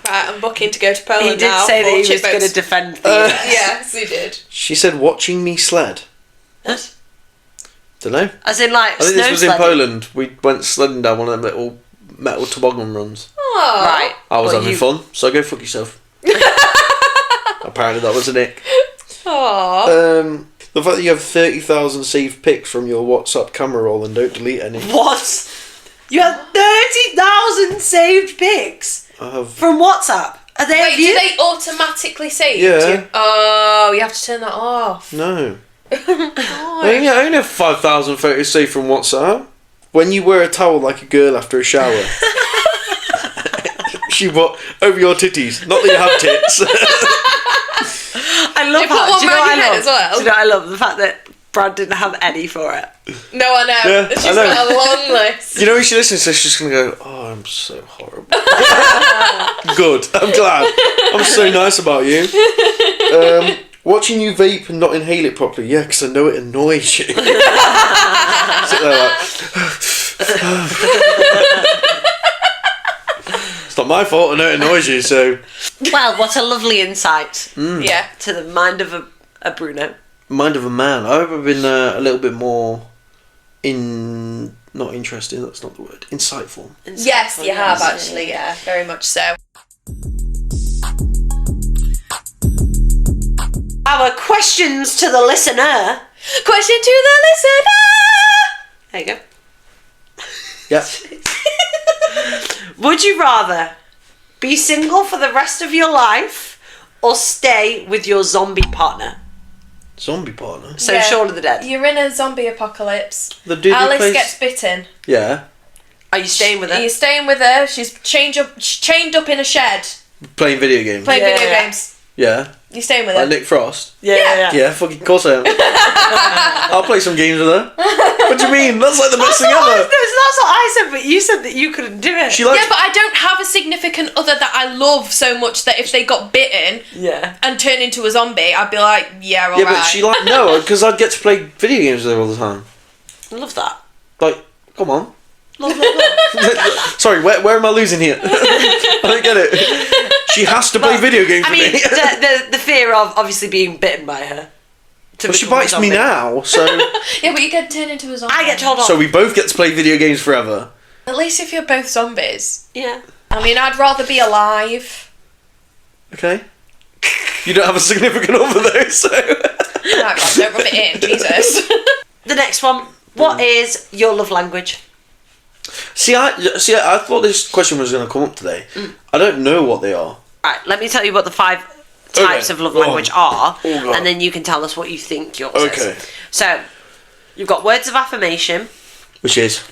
S1: Right, I'm booking to go to Poland now.
S2: He did say that he was going to defend the US.
S1: Yes, he did.
S3: She said, watching me sled.
S2: What?
S3: Don't know.
S2: As in like
S3: I think this was in
S2: sledding?
S3: Poland. We went sledding down one of them little metal toboggan runs.
S1: Oh.
S2: Right.
S3: I was
S2: Well,
S3: having fun, so go fuck yourself. Apparently that was a nick.
S1: Aww.
S3: The fact that you have 30,000 saved pics from your WhatsApp camera roll and don't delete any.
S2: What? You have 30,000 saved pics
S3: I have.
S2: from WhatsApp. Are they?
S1: Wait, do they automatically save
S3: Yeah.
S1: you? Oh, you have to turn that off.
S3: No.
S1: Oh.
S3: I only have 5,000 photos saved from WhatsApp. When you wear a towel like a girl after a shower. She bought over your titties. Not that you have tits.
S2: I love
S1: They put
S2: how.
S1: one
S2: Do you know what
S1: round
S2: I
S1: your
S2: love?
S1: head as well.
S2: Do you know what I love? The fact that Brad didn't have any for it.
S1: No, I know.
S3: Yeah,
S1: She's
S3: I know.
S1: got a long list.
S3: You know when she listens to this, she's going to go, oh, I'm so horrible. Good. I'm glad. I'm so nice about you. Watching you vape and not inhale it properly. Yeah, because I know it annoys you. Sit there like... It's not my fault, I know it annoys you, so...
S2: Well, what a lovely insight.
S1: Yeah.
S2: To the mind of a Bruno.
S3: Mind of a man. I hope I've been a little bit more not interesting, that's not the word. Insightful.
S1: Yes, you have actually, yeah. Very much so.
S2: Our questions to the listener.
S1: Question to the listener!
S2: There you go.
S3: Yeah.
S2: Would you rather be single for the rest of your life or stay with your zombie partner?
S3: Zombie partner?
S2: So Shaun of the Dead.
S1: You're in a zombie apocalypse.
S3: The dude who
S1: Alice
S3: plays-
S1: gets bitten.
S3: Yeah.
S2: Are you staying with her?
S1: Are you staying with her? She's chained up in a shed.
S3: Playing video games.
S1: Playing video
S2: Yeah.
S1: games.
S3: Yeah.
S1: You staying with her?
S3: Like Nick Frost.
S2: Yeah.
S3: Yeah, fucking course I am. I'll play some games with her. What do you mean? That's like the best thing ever.
S2: That's what I said, but you said that you couldn't do it.
S3: She likes...
S1: Yeah, but I don't have a significant other that I love so much that if they got bitten and turned into a zombie, I'd be like, yeah, alright.
S3: Yeah, but she like... No, because I'd get to play video games with her all the time.
S2: I love that.
S3: Like, come on.
S2: Love.
S3: Sorry, where am I losing here? I don't get it. She has to play video games with me.
S2: the fear of obviously being bitten by her.
S3: Well, she bites me now, so...
S1: Yeah, but you get turned into a zombie.
S2: I get told off.
S3: So we both get to play video games forever.
S1: At least if you're both zombies.
S2: Yeah.
S1: I mean, I'd rather be alive.
S3: Okay. You don't have a significant other though, so...
S1: Right, Rob, don't rub it in, Jesus.
S2: The next one. What is your love language?
S3: See, I thought this question was going to come up today. I don't know what they are.
S2: Right, let me tell you what the 5 types of love
S3: go on.
S2: language are,
S3: Oh, God.
S2: and then you can tell us what you think yours
S3: Okay.
S2: is. So, you've got words of affirmation.
S3: Which is?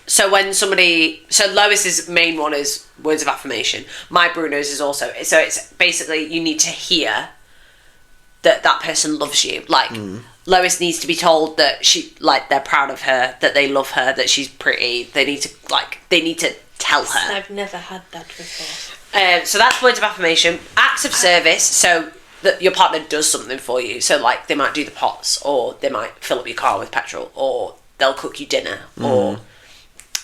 S2: So when somebody... So Lois's main one is words of affirmation. My Bruno's is also... So it's basically you need to hear that person loves you. Like, Lois needs to be told that they're proud of her, that they love her, that she's pretty. They need to tell her.
S1: I've never had that before.
S2: So that's words of affirmation. Acts of service. So that your partner does something for you. So, like, they might do the pots, or they might fill up your car with petrol, or they'll cook you dinner, or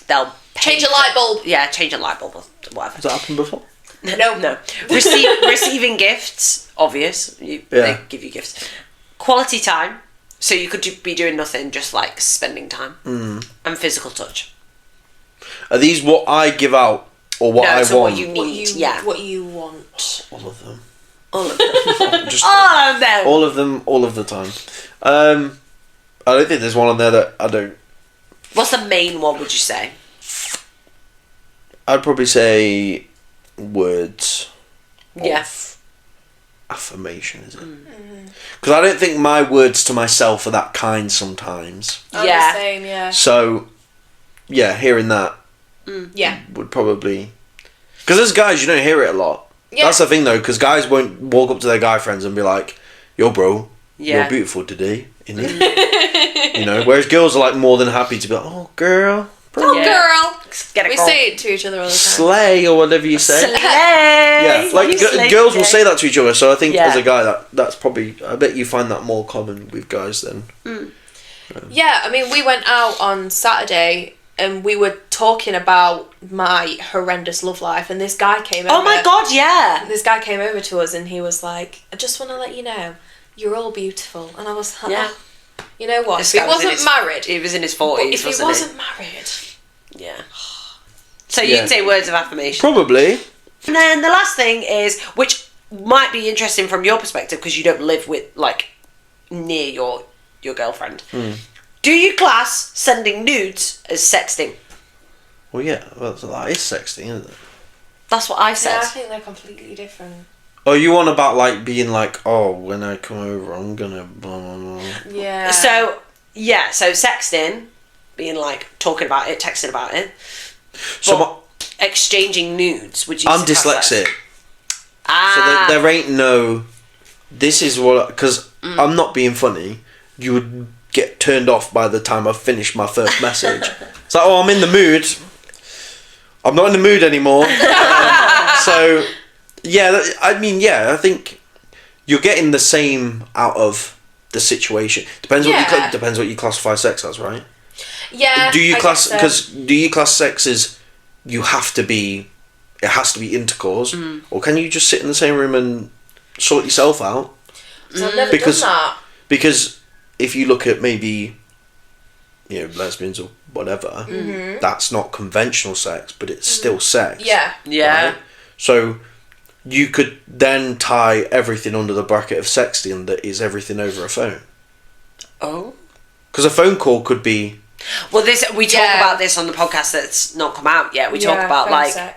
S2: they'll
S1: change a light bulb.
S2: Yeah, change a light bulb or whatever.
S3: Has that happened before?
S2: No. Receiving gifts, obvious. They give you gifts. Quality time. So you could be doing nothing, just like spending time. And physical touch.
S3: Are these what I give out or what I want?
S2: What you need.
S1: What you want.
S3: All of them.
S2: All of them.
S3: Just
S2: all of them.
S3: All of them, all of the time. I don't think there's one on there that I don't.
S2: What's the main one, would you say?
S3: I'd probably say words.
S2: Yes.
S3: Affirmation, is it? Because I don't think my words to myself are that kind sometimes.
S1: I'm the same, yeah.
S3: So, yeah, hearing that would probably... Because as guys, you don't hear it a lot. Yeah. That's the thing, though, because guys won't walk up to their guy friends and be like, yo, bro, you're beautiful today, innit? You know, whereas girls are like more than happy to be like, oh, girl.
S1: Bro. Oh, girl.
S2: We
S1: say it to each other all the time.
S3: Slay, or whatever you say.
S2: Slay.
S3: Yeah, like girls will say that to each other, so I think as a guy, that's probably, I bet you find that more common with guys then.
S1: Yeah, I mean, we went out on Saturday and we were talking about my horrendous love life, and this guy came over.
S2: Oh my god, yeah.
S1: This guy came over to us and he was like, I just want to let you know, you're all beautiful. And I was like, you know what? If he wasn't married.
S2: He was in his 40s,
S1: if he wasn't married.
S2: Yeah. So you'd say words of affirmation.
S3: Probably.
S2: And then the last thing is, which might be interesting from your perspective because you don't live with, like, near your girlfriend. Do you class sending nudes as sexting?
S3: Well, yeah, that is sexting, isn't it?
S2: That's what I said.
S1: Yeah, I think they're completely different.
S3: Oh, you on about like being like, oh, when I come over, I'm gonna blah blah blah.
S1: Yeah.
S2: So sexting, being like talking about it, texting about it. So exchanging nudes. Would you?
S3: I'm dyslexic. So there ain't no. This is what, because I'm not being funny. You would get turned off by the time I've finished my first message. It's like, oh, I'm in the mood. I'm not in the mood anymore. So, yeah, I mean, yeah, I think you're getting the same out of the situation. Depends what you classify sex as, right?
S1: Yeah.
S3: Do you class sex as it has to be intercourse, or can you just sit in the same room and sort yourself out?
S1: So I've never done that.
S3: Because if you look at maybe, lesbians or whatever, that's not conventional sex, but it's still sex.
S1: Yeah.
S2: Yeah.
S3: Right? So you could then tie everything under the bracket of sexting that is everything over a phone.
S2: Oh.
S3: Because a phone call could be...
S2: Well, we talk about this on the podcast that's not come out yet. We talk about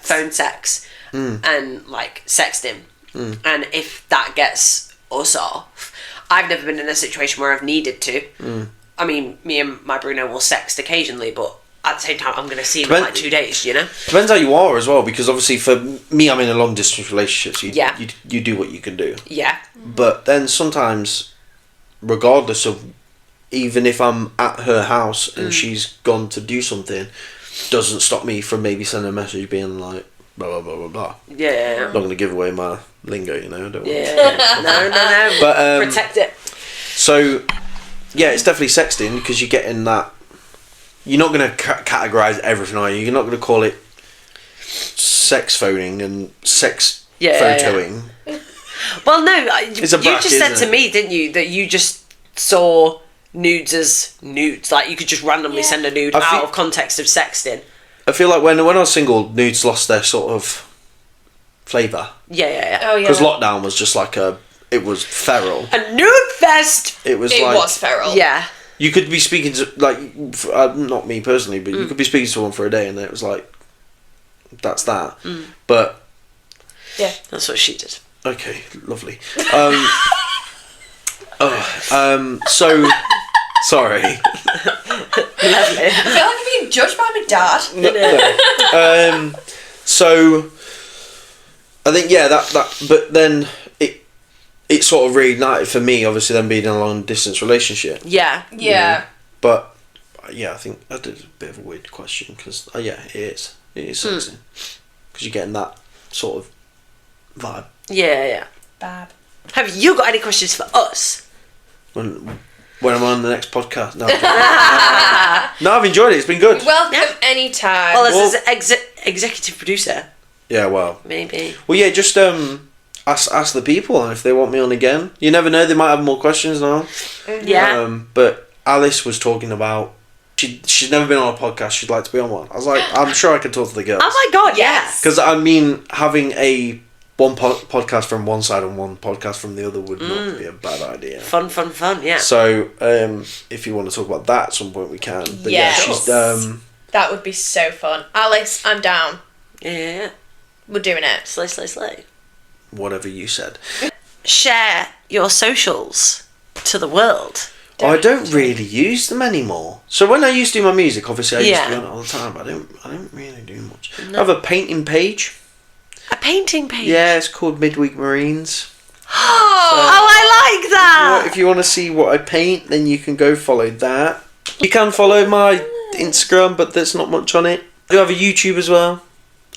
S2: phone sex and like sexting. And if that gets us off, I've never been in a situation where I've needed to. I mean, me and my Bruno will sext occasionally, but at the same time, I'm going to see him in like 2 days, you know?
S3: Depends how you are as well, because obviously for me, I'm in a long distance relationship, so you do what you can do.
S2: Yeah.
S3: But then sometimes, regardless of, even if I'm at her house and she's gone to do something, doesn't stop me from maybe sending a message being like, blah, blah, blah, blah, blah.
S2: Yeah.
S3: I'm not going to give away my lingo, I don't want
S2: to. No. But, protect it.
S3: So, yeah, it's definitely sexting, because you're getting that. You're not going to categorise everything, are you? You're not going to call it sex phoning and sex photoing.
S2: Yeah. Well, no, you just said to me, didn't you, that you just saw nudes as nudes. Like, you could just randomly send a nude out of context of sexting.
S3: I feel like when I was single, nudes lost their sort of flavour.
S2: Yeah.
S1: Oh, yeah.
S3: Because lockdown was just like it was feral.
S2: A nude fest!
S3: It was
S1: feral.
S2: Yeah.
S3: You could be speaking to, like, not me personally, but you could be speaking to someone for a day and it was like, that's that. But...
S2: yeah, that's what she did.
S3: Okay, lovely. So... Sorry.
S2: Lovely.
S1: I feel like I'm being judged by my dad.
S3: No. So... I think, that but then it sort of reignited for me, obviously, then being in a long distance relationship.
S2: Yeah.
S1: Yeah.
S3: But, yeah, I think that is a bit of a weird question, because, it is. It is sexy. Because you're getting that sort of vibe.
S2: Yeah.
S1: Bad.
S2: Have you got any questions for us?
S3: When I'm on the next podcast. No, no, I've enjoyed it. It's been good.
S1: Welcome anytime.
S2: Well, as executive producer.
S3: Yeah, well.
S2: Maybe.
S3: Well, yeah, just ask the people if they want me on again. You never know, they might have more questions now.
S2: Mm-hmm. Yeah.
S3: But Alice was talking about she's never been on a podcast. She'd like to be on one. I was like, I'm sure I could talk to the girls.
S2: Oh my god, yes.
S3: Because I mean, having one podcast from one side and one podcast from the other would not be a bad idea.
S2: Fun, yeah.
S3: So, if you want to talk about that at some point, we can. But she's
S1: that would be so fun. Alice, I'm down.
S2: Yeah.
S1: We're doing it.
S2: Slay.
S3: Whatever you said.
S2: Share your socials to the world.
S3: I don't really use them anymore. So when I used to do my music, obviously I used to be on it all the time. But I don't really do much. No. I have a painting page.
S2: A painting page?
S3: Yeah, it's called Midweek Marines.
S2: I like that!
S3: If you want to see what I paint, then you can go follow that. You can follow my Instagram, but there's not much on it. I do have a YouTube as well.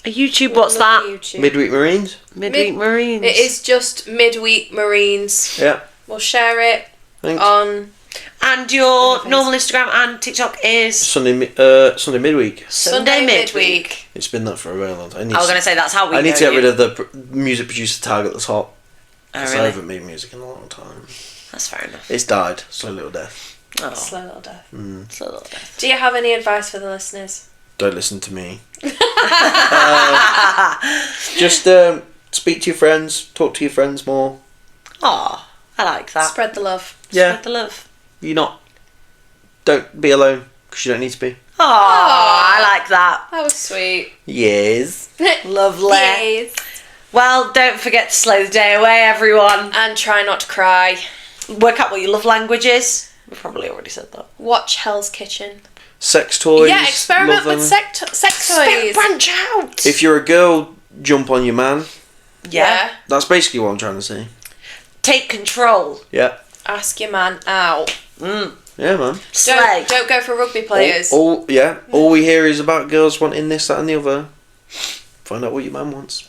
S2: A YouTube, what's that?
S1: YouTube.
S3: Midweek Marines.
S2: Midweek Marines.
S1: It is just Midweek Marines.
S3: Yeah.
S1: We'll share it on...
S2: And your normal Instagram and TikTok is...
S3: Sunday Midweek.
S2: Sunday Midweek.
S3: It's been that for a very long time.
S2: I was going to say, that's how we
S3: I need
S2: know
S3: to get
S2: you.
S3: rid of the music producer tag at the top.
S2: Oh,
S3: really? I haven't made music in a long time.
S2: That's fair enough.
S3: It's died. Slow little death.
S2: Oh.
S1: Slow little death.
S2: Slow little death.
S1: Do you have any advice for the listeners?
S3: Don't listen to me. Just speak to your friends. Talk to your friends more.
S2: Oh, I like that.
S1: Spread the love.
S3: Yeah.
S2: Spread the love.
S3: Don't be alone, because you don't need to be.
S2: Oh, I like that.
S1: That was sweet.
S3: Yes.
S2: Lovely.
S1: Yes.
S2: Well, don't forget to slow the day away, everyone.
S1: And try not to cry.
S2: Work out what your love language is. We probably already said that.
S1: Watch Hell's Kitchen.
S3: Sex toys.
S1: Yeah, experiment with sex toys.
S2: Branch out.
S3: If you're a girl, jump on your man.
S2: Yeah.
S3: That's basically what I'm trying to say.
S2: Take control.
S3: Yeah.
S1: Ask your man out.
S3: Yeah, man.
S2: Slay.
S1: Don't go for rugby players.
S3: All we hear is about girls wanting this, that and the other. Find out what your man wants.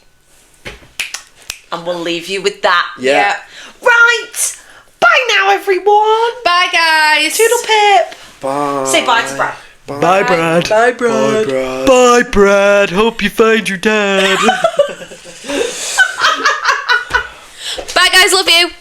S2: And we'll leave you with that.
S3: Yeah.
S2: Right. Bye now, everyone.
S1: Bye, guys.
S2: Toodle pip.
S3: Bye.
S2: Say bye to Brad.
S3: Bye, Brad.
S2: Bye, Brad.
S3: Bye, Brad.
S4: Bye, Brad. Hope you find your dad.
S1: Bye, guys. Love you.